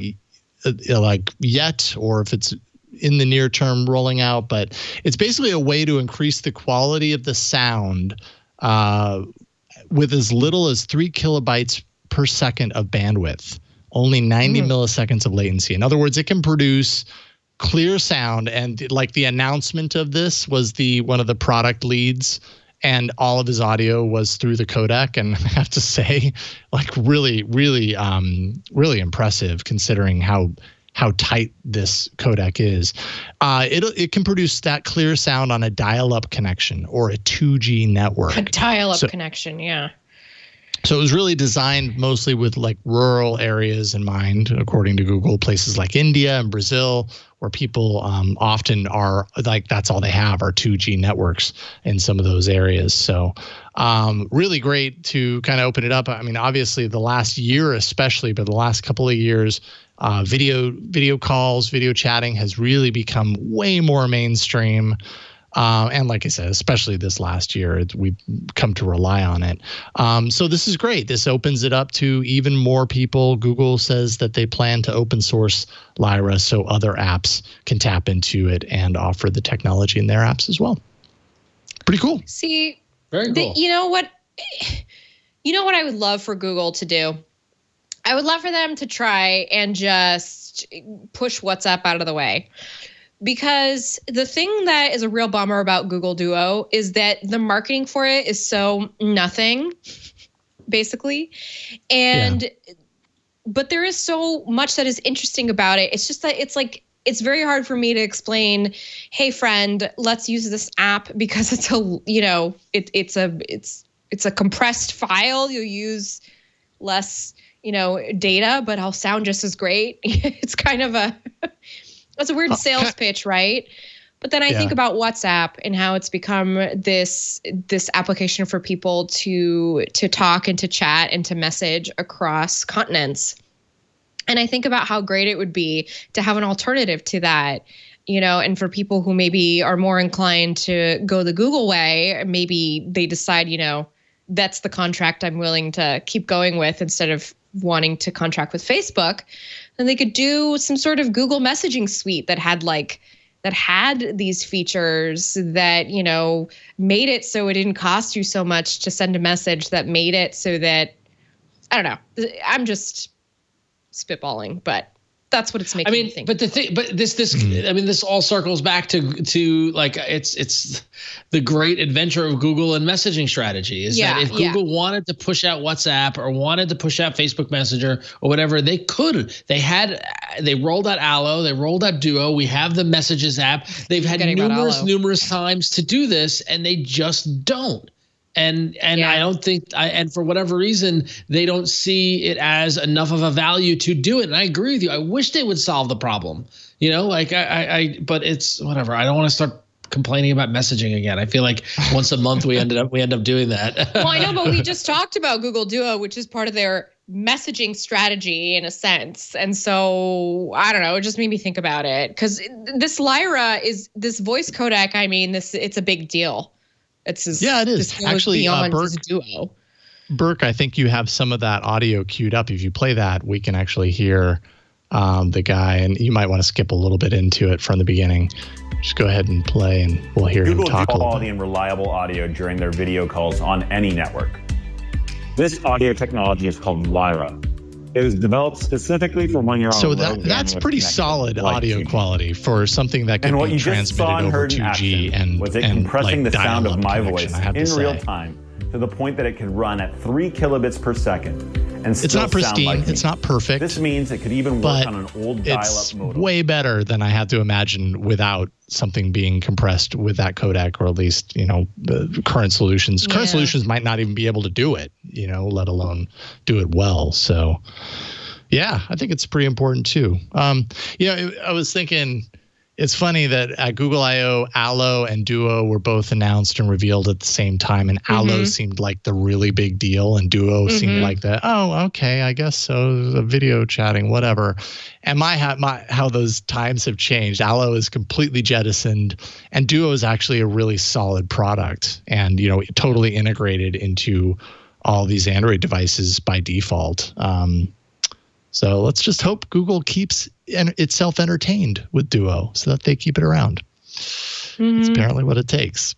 yet or if it's in the near term rolling out, but it's basically a way to increase the quality of the sound with as little as 3 kilobytes per second of bandwidth, only 90 milliseconds of latency. In other words, it can produce clear sound. And like the announcement of this was one of the product leads, and all of his audio was through the codec. And I have to say, like really impressive considering how tight this codec is. It can produce that clear sound on a dial-up connection or a 2G network. A dial-up connection, yeah. So it was really designed mostly with like rural areas in mind, according to Google, places like India and Brazil, where people often are like, that's all they have are 2G networks in some of those areas. So really great to kind of open it up. I mean, obviously the last year, especially, but the last couple of years, video calls, video chatting has really become way more mainstream. And like I said, especially this last year, we've come to rely on it. So this is great. This opens it up to even more people. Google says that they plan to open source Lyra so other apps can tap into it and offer the technology in their apps as well. Pretty cool. See, very cool. You know what I would love for Google to do? I would love for them to try and just push WhatsApp out of the way. Because the thing that is a real bummer about Google Duo is that the marketing for it is so nothing, basically. And but there is so much that is interesting about it. It's just that it's very hard for me to explain, hey friend, let's use this app because it's a compressed file. You'll use less, data, but I'll sound just as great. It's kind of it's a weird sales pitch, right? But then I think about WhatsApp and how it's become this application for people to talk and to chat and to message across continents. And I think about how great it would be to have an alternative to that, and for people who maybe are more inclined to go the Google way, maybe they decide, that's the contract I'm willing to keep going with instead of wanting to contract with Facebook. Then they could do some sort of Google messaging suite that had these features that, made it so it didn't cost you so much to send a message, that made it so that, I don't know, I'm just spitballing, but that's what it's making me think. But this all circles back to like it's the great adventure of Google and messaging strategy is that if Google wanted to push out WhatsApp or wanted to push out Facebook Messenger or whatever, they could. They rolled out Allo, they rolled out Duo. We have the Messages app. They've had numerous times to do this, and they just don't. And I don't think, and for whatever reason, they don't see it as enough of a value to do it. And I agree with you. I wish they would solve the problem, but it's whatever. I don't want to start complaining about messaging again. I feel like once a month we end up doing that. Well, I know, but we just talked about Google Duo, which is part of their messaging strategy in a sense. And so I don't know, it just made me think about it, because this Lyra is this voice codec. I mean, it's a big deal. It is. Actually, Burke, I think you have some of that audio queued up. If you play that, we can actually hear the guy, and you might want to skip a little bit into it from the beginning. Just go ahead and play, and we'll hear him talk a little bit. Quality and reliable audio during their video calls on any network. This audio technology is called Lyra. It was developed specifically for 1 year old. So that's pretty solid audio quality for something that can be transmitted over 2G and was it compressing like the sound of my voice in real say. time to the point that it could run at 3 kilobits per second and still it's not pristine, sound like me. It's not perfect. This means it could even work on an old dial-up modem. It's way better than I had to imagine without something being compressed with that codec, or at least, the current solutions. Current solutions might not even be able to do it, let alone do it well. So, yeah, I think it's pretty important too. I was thinking, it's funny that at Google I/O, Allo and Duo were both announced and revealed at the same time, and Allo seemed like the really big deal, and Duo seemed like the okay, I guess so, the video chatting, whatever. And how those times have changed. Allo is completely jettisoned, and Duo is actually a really solid product, and totally integrated into all these Android devices by default. So let's just hope Google keeps itself entertained with Duo so that they keep it around. It's apparently what it takes.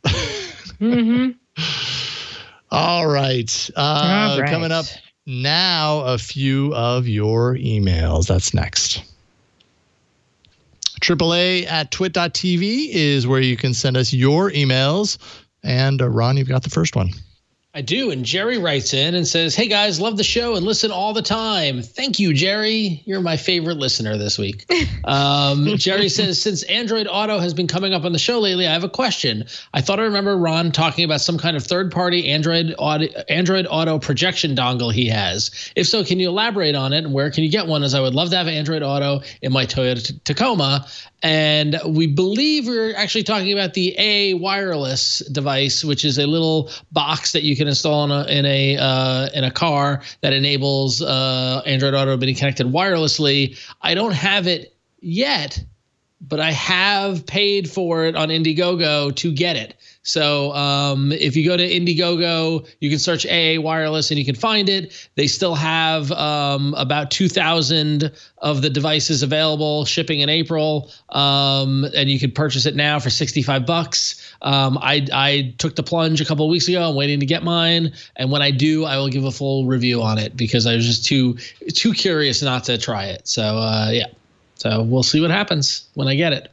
All right. Coming up now, a few of your emails. That's next. AAA@twit.tv is where you can send us your emails. And Ron, you've got the first one. I do, and Jerry writes in and says, "Hey guys, love the show and listen all the time." Thank you, Jerry. You're my favorite listener this week. Jerry says, "Since Android Auto has been coming up on the show lately, I have a question. I thought I remember Ron talking about some kind of third-party Android Auto projection dongle he has. If so, can you elaborate on it, and where can you get one? As I would love to have Android Auto in my Toyota Tacoma." And we believe we're actually talking about the AAWireless device, which is a little box that you can install in a car that enables Android Auto to be connected wirelessly. I don't have it yet, but I have paid for it on Indegogo to get it. So if you go to Indegogo, you can search AAWireless and you can find it. They still have about 2,000 of the devices available, shipping in April, and you can purchase it now for $65. I took the plunge a couple of weeks ago. I'm waiting to get mine, and when I do, I will give a full review on it because I was just too curious not to try it. So yeah, so we'll see what happens when I get it.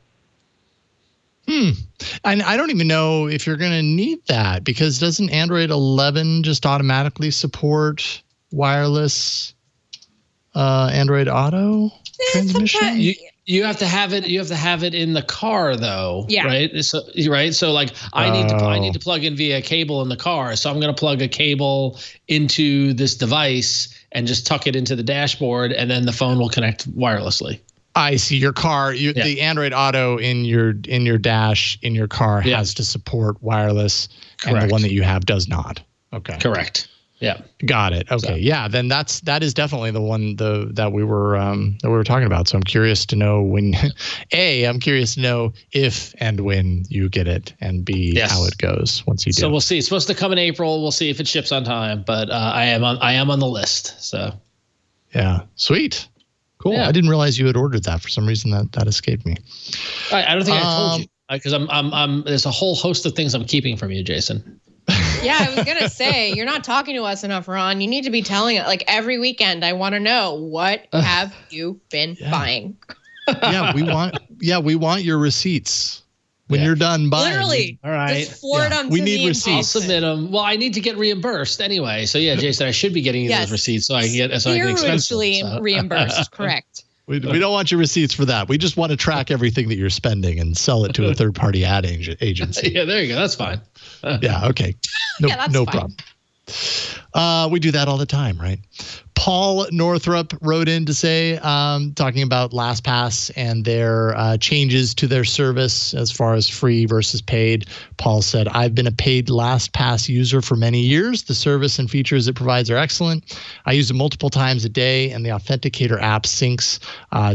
And I don't even know if you're going to need that, because doesn't Android 11 just automatically support wireless Android Auto transmission? You have to have it. You have to have it in the car, though. Yeah. Right. So like I need to plug in via cable in the car. So I'm going to plug a cable into this device and just tuck it into the dashboard, and then the phone will connect wirelessly. I see. Your car, the Android Auto in your dash in your car has to support wireless, and the one that you have does not. Okay. Correct. Yeah. Got it. Okay. So. Yeah. Then that is definitely the one that we were talking about. So I'm curious to know when. I'm curious to know if and when you get it, and B, how it goes once you do. So we'll see. It's supposed to come in April. We'll see if it ships on time. But I am on the list. So. Yeah. Sweet. Cool. Yeah. I didn't realize you had ordered that. For some reason that escaped me. I don't think I told you, because I'm there's a whole host of things I'm keeping from you, Jason. Yeah, I was gonna say, you're not talking to us enough, Ron. You need to be telling it, like, every weekend. I want to know, what have you been buying? we want your receipts. When you're done buying, literally, all right. Just forward them. We need receipts. I'll submit them. Well, I need to get reimbursed anyway. So yeah, Jason, I should be getting you those receipts so I can get spiritually reimbursed. Correct. We don't want your receipts for that. We just want to track everything that you're spending and sell it to a third-party ad agency. Yeah, there you go. That's fine. Yeah. Okay. No problem. We do that all the time, right? Paul Northrup wrote in to say, talking about LastPass and their changes to their service as far as free versus paid. Paul said, "I've been a paid LastPass user for many years. The service and features it provides are excellent. I use it multiple times a day, and the Authenticator app syncs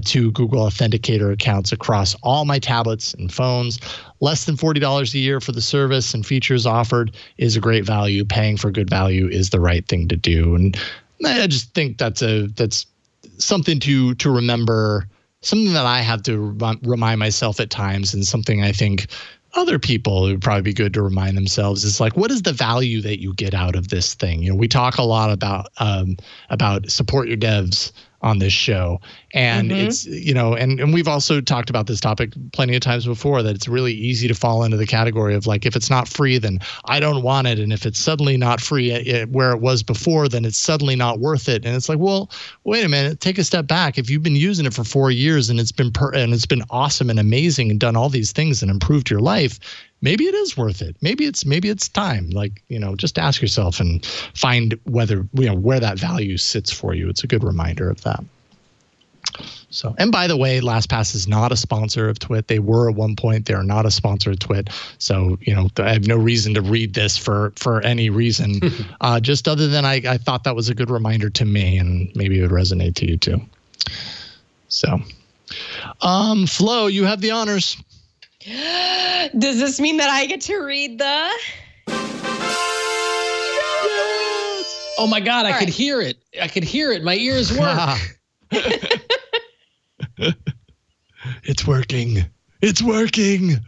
to Google Authenticator accounts across all my tablets and phones. Less than $40 a year for the service and features offered is a great value. Paying for good value is the right thing to do." And I just think that's something to remember, something that I have to remind myself at times, and something I think other people, it would probably be good to remind themselves is like, what is the value that you get out of this thing? You know, we talk a lot about support your devs on this show. And it's, you know, and we've also talked about this topic plenty of times before, that it's really easy to fall into the category of like, if it's not free, then I don't want it. And if it's suddenly not free where it was before, then it's suddenly not worth it. And it's like, well, wait a minute, take a step back. If you've been using it for 4 years and it's been awesome and amazing and done all these things and improved your life, maybe it is worth it. Maybe it's time. Like, you know, just ask yourself and find whether, you know, where that value sits for you. It's a good reminder of that. So, and by the way, LastPass is not a sponsor of Twit. They were at one point. They are not a sponsor of Twit. So, you know, I have no reason to read this for any reason, just other than I thought that was a good reminder to me, and maybe it would resonate to you too. So, Flo, you have the honors. Does this mean that I get to read the? Oh my God, I could hear it. I could hear it. My ears work. It's working. It's working.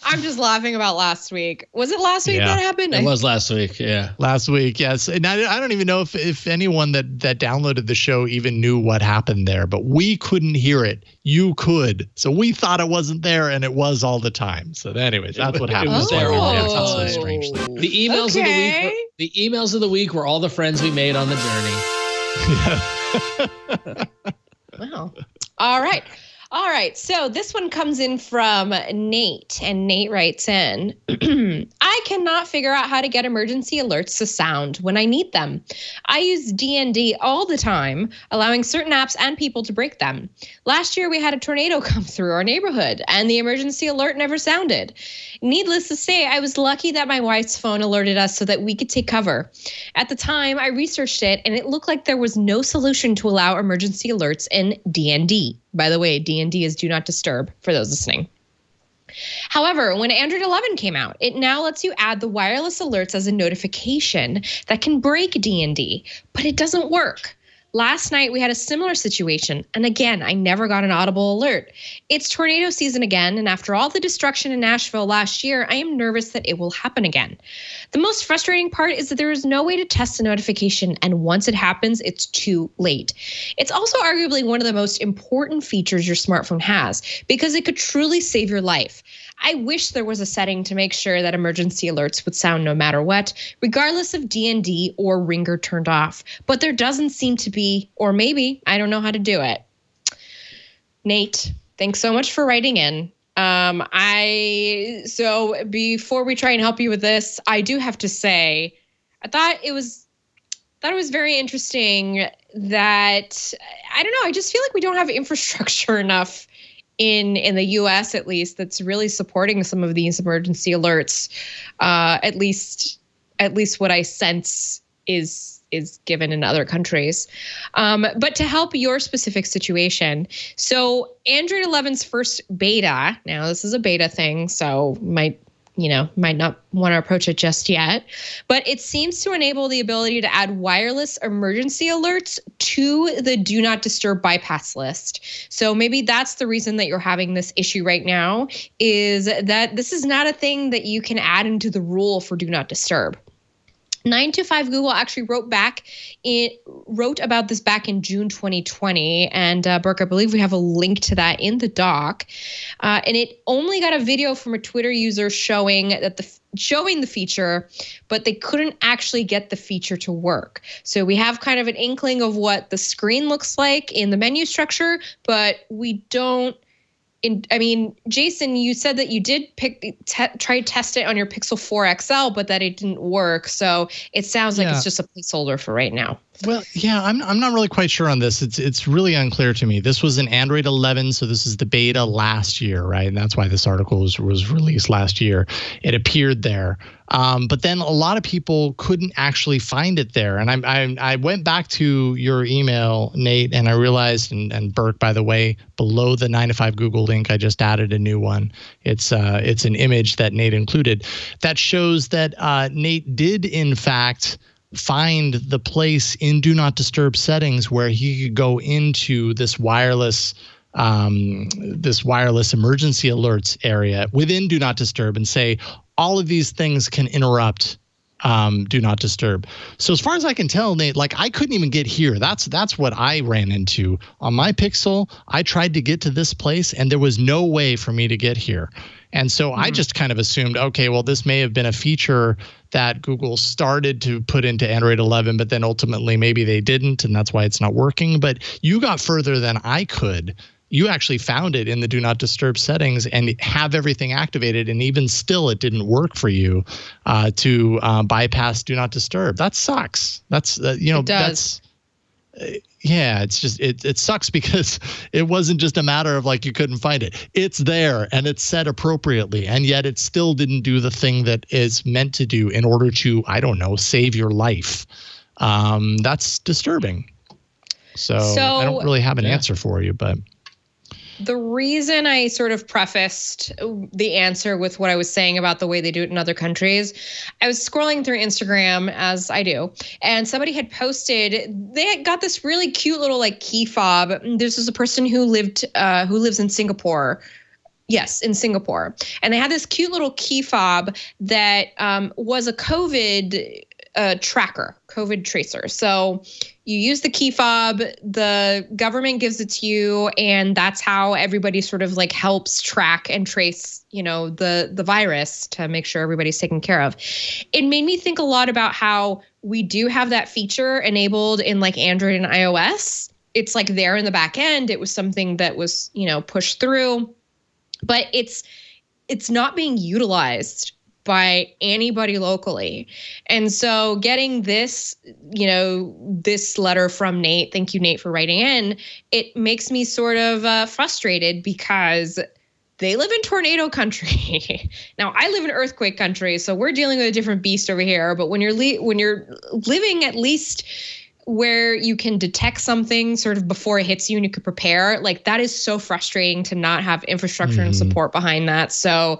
I'm just laughing about last week. Was it last week that happened? It was last week. Yeah. Last week. Yes. And I don't even know if anyone that downloaded the show even knew what happened there, but we couldn't hear it. You could. So we thought it wasn't there, and it was all the time. So anyways, that's what happened. It was there. Oh. Strangely. The emails of the week. The emails of the week were all the friends we made on the journey. Wow. All right. So this one comes in from Nate, and Nate writes in, I cannot figure out how to get emergency alerts to sound when I need them. I use DND all the time, allowing certain apps and people to break them. Last year, we had a tornado come through our neighborhood, and the emergency alert never sounded. Needless to say, I was lucky that my wife's phone alerted us so that we could take cover. At the time, I researched it, and it looked like there was no solution to allow emergency alerts in DND. By the way, DND is Do Not Disturb for those listening. However, when Android 11 came out, it now lets you add the wireless alerts as a notification that can break DND, but it doesn't work. Last night, we had a similar situation, and again, I never got an audible alert. It's tornado season again, and after all the destruction in Nashville last year, I am nervous that it will happen again. The most frustrating part is that there is no way to test a notification, and once it happens, it's too late. It's also arguably one of the most important features your smartphone has, because it could truly save your life. I wish there was a setting to make sure that emergency alerts would sound no matter what, regardless of DND or ringer turned off. But there doesn't seem to be, or maybe I don't know how to do it. Nate, thanks so much for writing in. So before we try and help you with this, I do have to say, I thought it was very interesting that, I don't know, I just feel like we don't have infrastructure enough in the US, at least, that's really supporting some of these emergency alerts. At least what I sense is given in other countries. But to help your specific situation, so Android 11's first beta, now this is a beta thing, so might not want to approach it just yet, but it seems to enable the ability to add wireless emergency alerts to the Do Not Disturb bypass list. So maybe that's the reason that you're having this issue right now, is that this is not a thing that you can add into the rule for Do Not Disturb. 925 Google actually wrote about this back in June 2020, and Burke, I believe we have a link to that in the doc. And it only got a video from a Twitter user showing the feature, but they couldn't actually get the feature to work. So we have kind of an inkling of what the screen looks like in the menu structure, but we don't. Jason, you said that you did try to test it on your Pixel 4 XL, but that it didn't work. So it sounds like it's just a placeholder for right now. Well, yeah, I'm not really quite sure on this. It's really unclear to me. This was an Android 11, so this is the beta last year, right? And that's why this article was released last year. It appeared there. But then a lot of people couldn't actually find it there. And I went back to your email, Nate, and I realized, and Burke, by the way, below the 9to5 Google link, I just added a new one. It's an image that Nate included that shows that Nate did, in fact, find the place in Do Not Disturb settings where he could go into this wireless this wireless emergency alerts area within Do Not Disturb and say all of these things can interrupt Do Not Disturb. So as far as I can tell, Nate, like I couldn't even get here. That's what I ran into on my Pixel. I tried to get to this place and there was no way for me to get here. And so I just kind of assumed, okay, well, this may have been a feature that Google started to put into Android 11, but then ultimately maybe they didn't, and that's why it's not working. But you got further than I could. You actually found it in the Do Not Disturb settings and have everything activated, and even still it didn't work for you to bypass Do Not Disturb. That sucks. That's, that's... Yeah, it's just it sucks because it wasn't just a matter of like you couldn't find it. It's there and it's set appropriately, and yet it still didn't do the thing that is meant to do in order to, I don't know, save your life. That's disturbing. So I don't really have an answer for you, but the reason I sort of prefaced the answer with what I was saying about the way they do it in other countries, I was scrolling through Instagram, as I do, and somebody had posted, they had got this really cute little like key fob. This is a person who lives in Singapore. Yes, in Singapore. And they had this cute little key fob that was a COVID tracker, COVID tracer. So you use the key fob, the government gives it to you, and that's how everybody sort of like helps track and trace, the virus to make sure everybody's taken care of. It made me think a lot about how we do have that feature enabled in like Android and iOS. It's like there in the back end. It was something that was, pushed through, but it's not being utilized by anybody locally. And so getting this, this letter from Nate, thank you, Nate, for writing in, it makes me sort of frustrated because they live in tornado country. Now, I live in earthquake country, so we're dealing with a different beast over here. But when you're living at least where you can detect something sort of before it hits you and you could prepare, like that is so frustrating to not have infrastructure and support behind that. So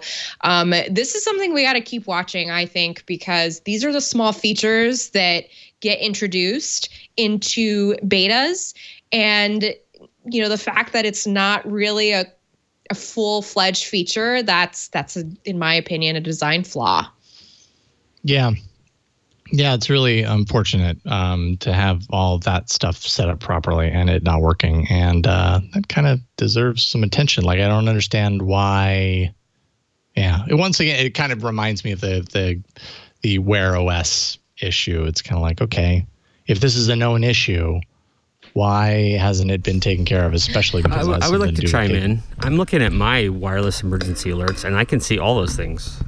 this is something we got to keep watching, I think, because these are the small features that get introduced into betas. And, the fact that it's not really a full-fledged feature, that's in my opinion, a design flaw. Yeah. Yeah, it's really unfortunate to have all that stuff set up properly and it not working. And that kind of deserves some attention. Like, I don't understand why. Yeah, once again, it kind of reminds me of the Wear OS issue. It's kind of like, okay, if this is a known issue, why hasn't it been taken care of? Especially because I would like to chime in. I'm looking at my wireless emergency alerts, and I can see all those things.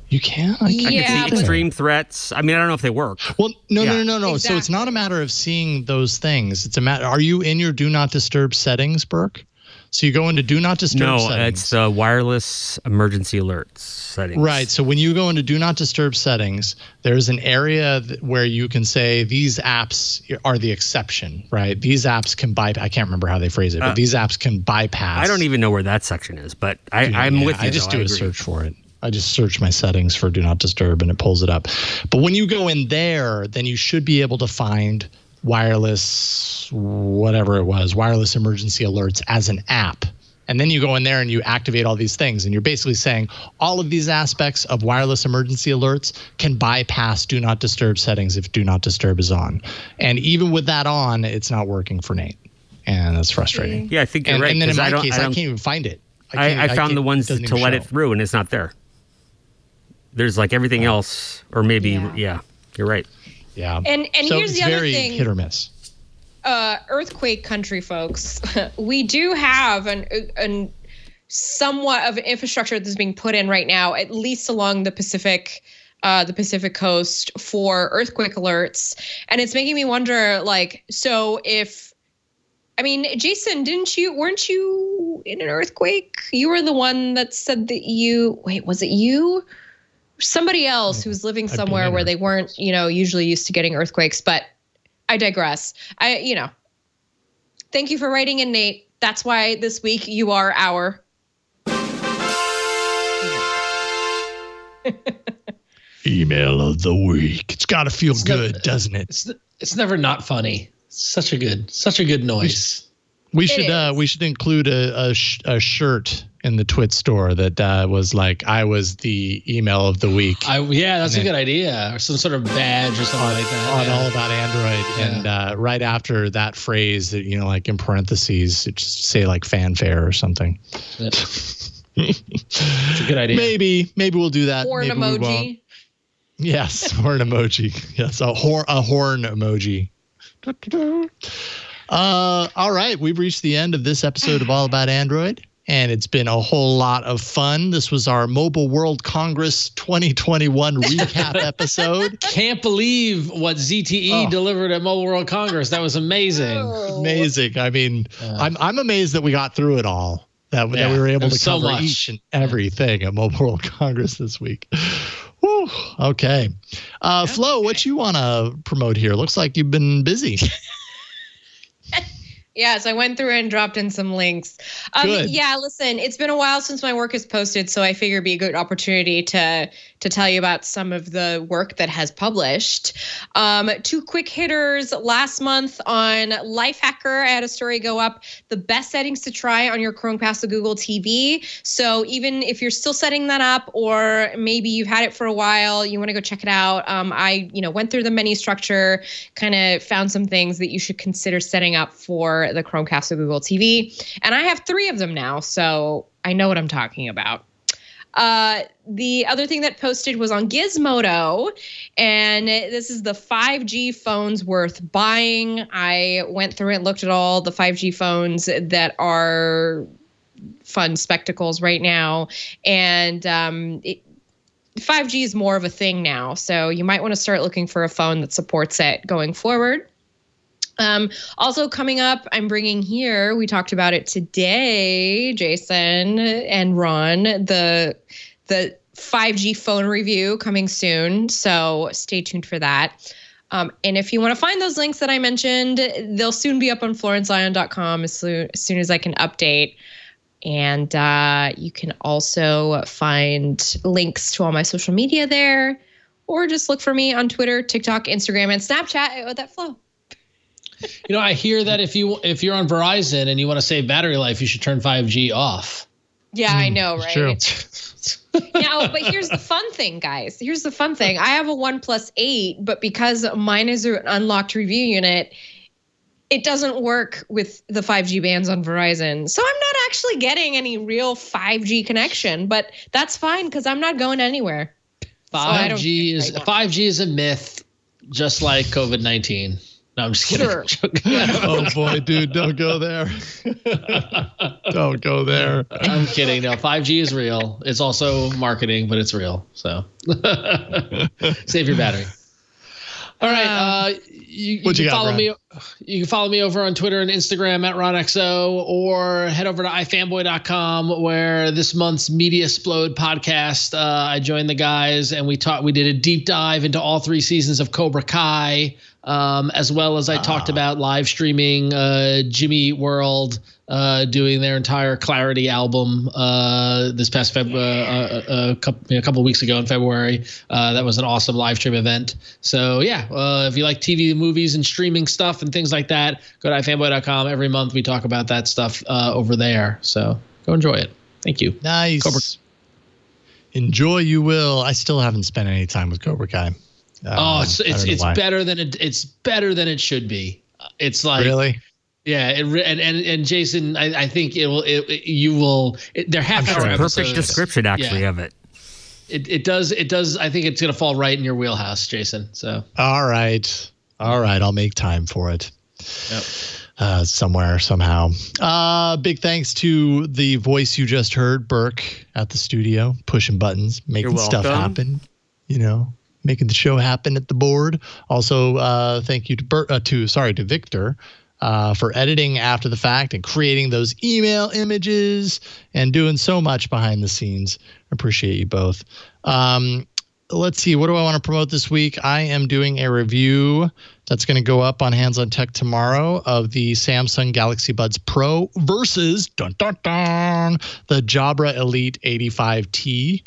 You can? I can see extreme threats. I mean, I don't know if they work. Well, no. Exactly. So it's not a matter of seeing those things. It's a matter. Are you in your Do Not Disturb settings, Burke? So you go into Do Not Disturb settings. No, it's the wireless emergency alerts settings. Right. So when you go into Do Not Disturb settings, there's an area where you can say these apps are the exception, right? These apps can bypass. I can't remember how they phrase it, but these apps can bypass. I don't even know where that section is, but I'm with you. I just do a search for it. I just search my settings for Do Not Disturb and it pulls it up. But when you go in there, then you should be able to find wireless, whatever it was, wireless emergency alerts as an app. And then you go in there and you activate all these things. And you're basically saying all of these aspects of wireless emergency alerts can bypass Do Not Disturb settings if Do Not Disturb is on. And even with that on, it's not working for Nate. And that's frustrating. Yeah, I think you're right. And then in my case, I can't even find it. I found the ones to let it through, and it's not there. There's like everything else, or maybe, yeah, you're right. Yeah. And so here's the other thing. Hit or miss. Earthquake country, folks. We do have an somewhat of infrastructure that's being put in right now, at least along the Pacific coast for earthquake alerts. And it's making me wonder, like, so Jason, weren't you in an earthquake? You were the one that said that was it you? Somebody else who was living somewhere where they weren't, usually used to getting earthquakes, but I digress. Thank you for writing in, Nate. That's why this week you are our email of the week. It's got to feel good, doesn't it? It's never not funny. Such a good noise. We should include a shirt in the Twit store that was like, I was the email of the week. That's a good idea. Or some sort of badge or something like that. On All About Android. Yeah. And right after that phrase, that like in parentheses, it just say like fanfare or something. Yeah. It's a good idea. Maybe we'll do that. Horn emoji. Yes, horn emoji. Yes, a horn emoji. All right, we've reached the end of this episode of All About Android. And it's been a whole lot of fun. This was our Mobile World Congress 2021 recap episode. Can't believe what ZTE delivered at Mobile World Congress. That was amazing. Amazing. I mean, I'm amazed that we got through it all. That we were able to cover each and everything at Mobile World Congress this week. Whew, okay. Flo, what you want to promote here? Looks like you've been busy. Yes, I went through and dropped in some links. Good. Yeah, listen, it's been a while since my work is posted, so I figure it'd be a good opportunity to tell you about some of the work that has published. 2 quick hitters last month on Lifehacker. I had a story go up, the best settings to try on your Chromecast or Google TV. So even if you're still setting that up, or maybe you've had it for a while, you want to go check it out. I went through the menu structure, kind of found some things that you should consider setting up for the Chromecast or Google TV. And I have 3 of them now, so I know what I'm talking about. The other thing that posted was on Gizmodo, and this is the 5G phones worth buying. I went through and looked at all the 5G phones that are fun spectacles right now, and 5G is more of a thing now, so you might want to start looking for a phone that supports it going forward. Also coming up, I'm bringing here, we talked about it today, Jason and Ron, the 5G phone review coming soon. So stay tuned for that. And if you want to find those links that I mentioned, they'll soon be up on florencezion.com as soon as I can update. And you can also find links to all my social media there, or just look for me on Twitter, TikTok, Instagram, and Snapchat at that Flo. I hear that if you're on Verizon and you want to save battery life, you should turn 5G off. Yeah, I know, right? True. Now, but here's the fun thing, guys. Here's the fun thing. I have a OnePlus 8, but because mine is an unlocked review unit, it doesn't work with the 5G bands on Verizon. So I'm not actually getting any real 5G connection, but that's fine because I'm not going anywhere. 5G is a myth, just like COVID-19. No, I'm just kidding. Sure. Oh boy, dude, don't go there. Don't go there. I'm kidding. No, 5G is real. It's also marketing, but it's real. So save your battery. All right. You can follow me. You can follow me over on Twitter and Instagram at RonXO, or head over to ifanboy.com, where this month's Media Splode podcast, I joined the guys and we did a deep dive into all 3 seasons of Cobra Kai, as well as I talked about live streaming Jimmy Eat World doing their entire Clarity album this past a couple weeks ago in February. That was an awesome live stream event. So yeah, if you like TV, movies, and streaming stuff and things like that, go to ifanboy.com. Every month we talk about that stuff over there. So go enjoy it. Thank you. Nice. Cobra. Enjoy, you will. I still haven't spent any time with Cobra Kai. It's better than it should be. It's like, really. Yeah, and Jason, I think you will. They're half-hour episodes. Perfect description, actually, of it. It does. I think it's gonna fall right in your wheelhouse, Jason. So. All right. I'll make time for it. Yep. Somewhere, somehow. Big thanks to the voice you just heard, Burke, at the studio, pushing buttons, making stuff happen. Making the show happen at the board. Also, thank you to Victor. For editing after the fact and creating those email images and doing so much behind the scenes. Appreciate you both. Let's see. What do I want to promote this week? I am doing a review that's going to go up on Hands on Tech tomorrow of the Samsung Galaxy Buds Pro versus the Jabra Elite 85T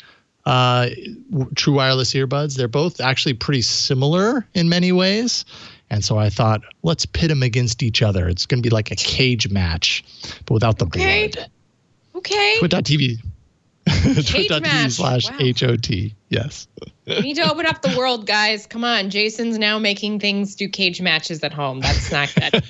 true wireless earbuds. They're both actually pretty similar in many ways. And so I thought, let's pit them against each other. It's going to be like a cage match, but without the blood. Okay. Twit.tv. Twit.tv/HOT. Yes. We need to open up the world, guys. Come on. Jason's now making things do cage matches at home. That's not good.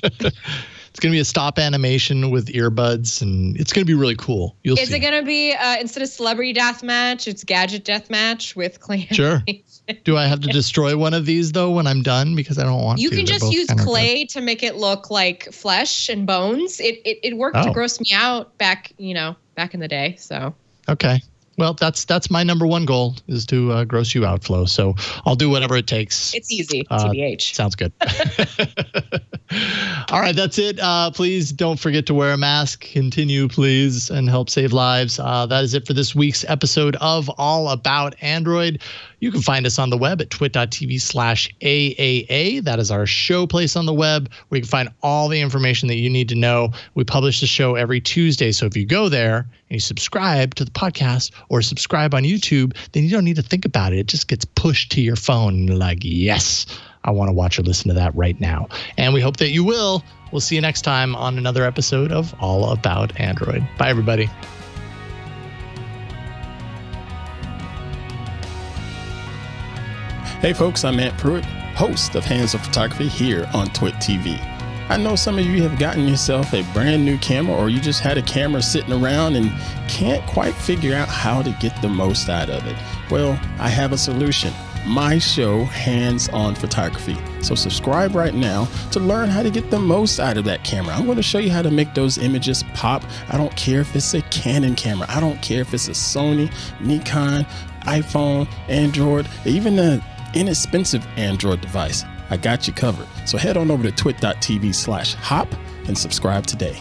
It's going to be a stop animation with earbuds, and it's going to be really cool. You'll see. Is it going to be, instead of celebrity death match, it's gadget death match with clay? Sure. Do I have to destroy one of these, though, when I'm done? Because I don't want to. You can just use clay to make it look like flesh and bones. It worked to gross me out back in the day, so. Okay. Well, that's my number one goal, is to gross you out, Flo. So I'll do whatever it takes. It's easy. TBH. Sounds good. All right, that's it. Please don't forget to wear a mask. Continue, please, and help save lives. That is it for this week's episode of All About Android. You can find us on the web at twit.tv/AAA. That is our show place on the web, where you can find all the information that you need to know. We publish the show every Tuesday. So if you go there and you subscribe to the podcast or subscribe on YouTube, then you don't need to think about it. It just gets pushed to your phone. And you're like, yes, I want to watch or listen to that right now. And we hope that you will. We'll see you next time on another episode of All About Android. Bye, everybody. Hey folks, I'm Ant Pruitt, host of Hands of Photography here on Twit TV. I know some of you have gotten yourself a brand new camera, or you just had a camera sitting around and can't quite figure out how to get the most out of it. Well, I have a solution. My show, Hands on Photography. So subscribe right now to learn how to get the most out of that camera. I'm going to show you how to make those images pop. I don't care if it's a Canon camera. I don't care if it's a Sony, Nikon, iPhone, Android, even a inexpensive Android device. I got you covered. So head on over to twit.tv/hop and subscribe today.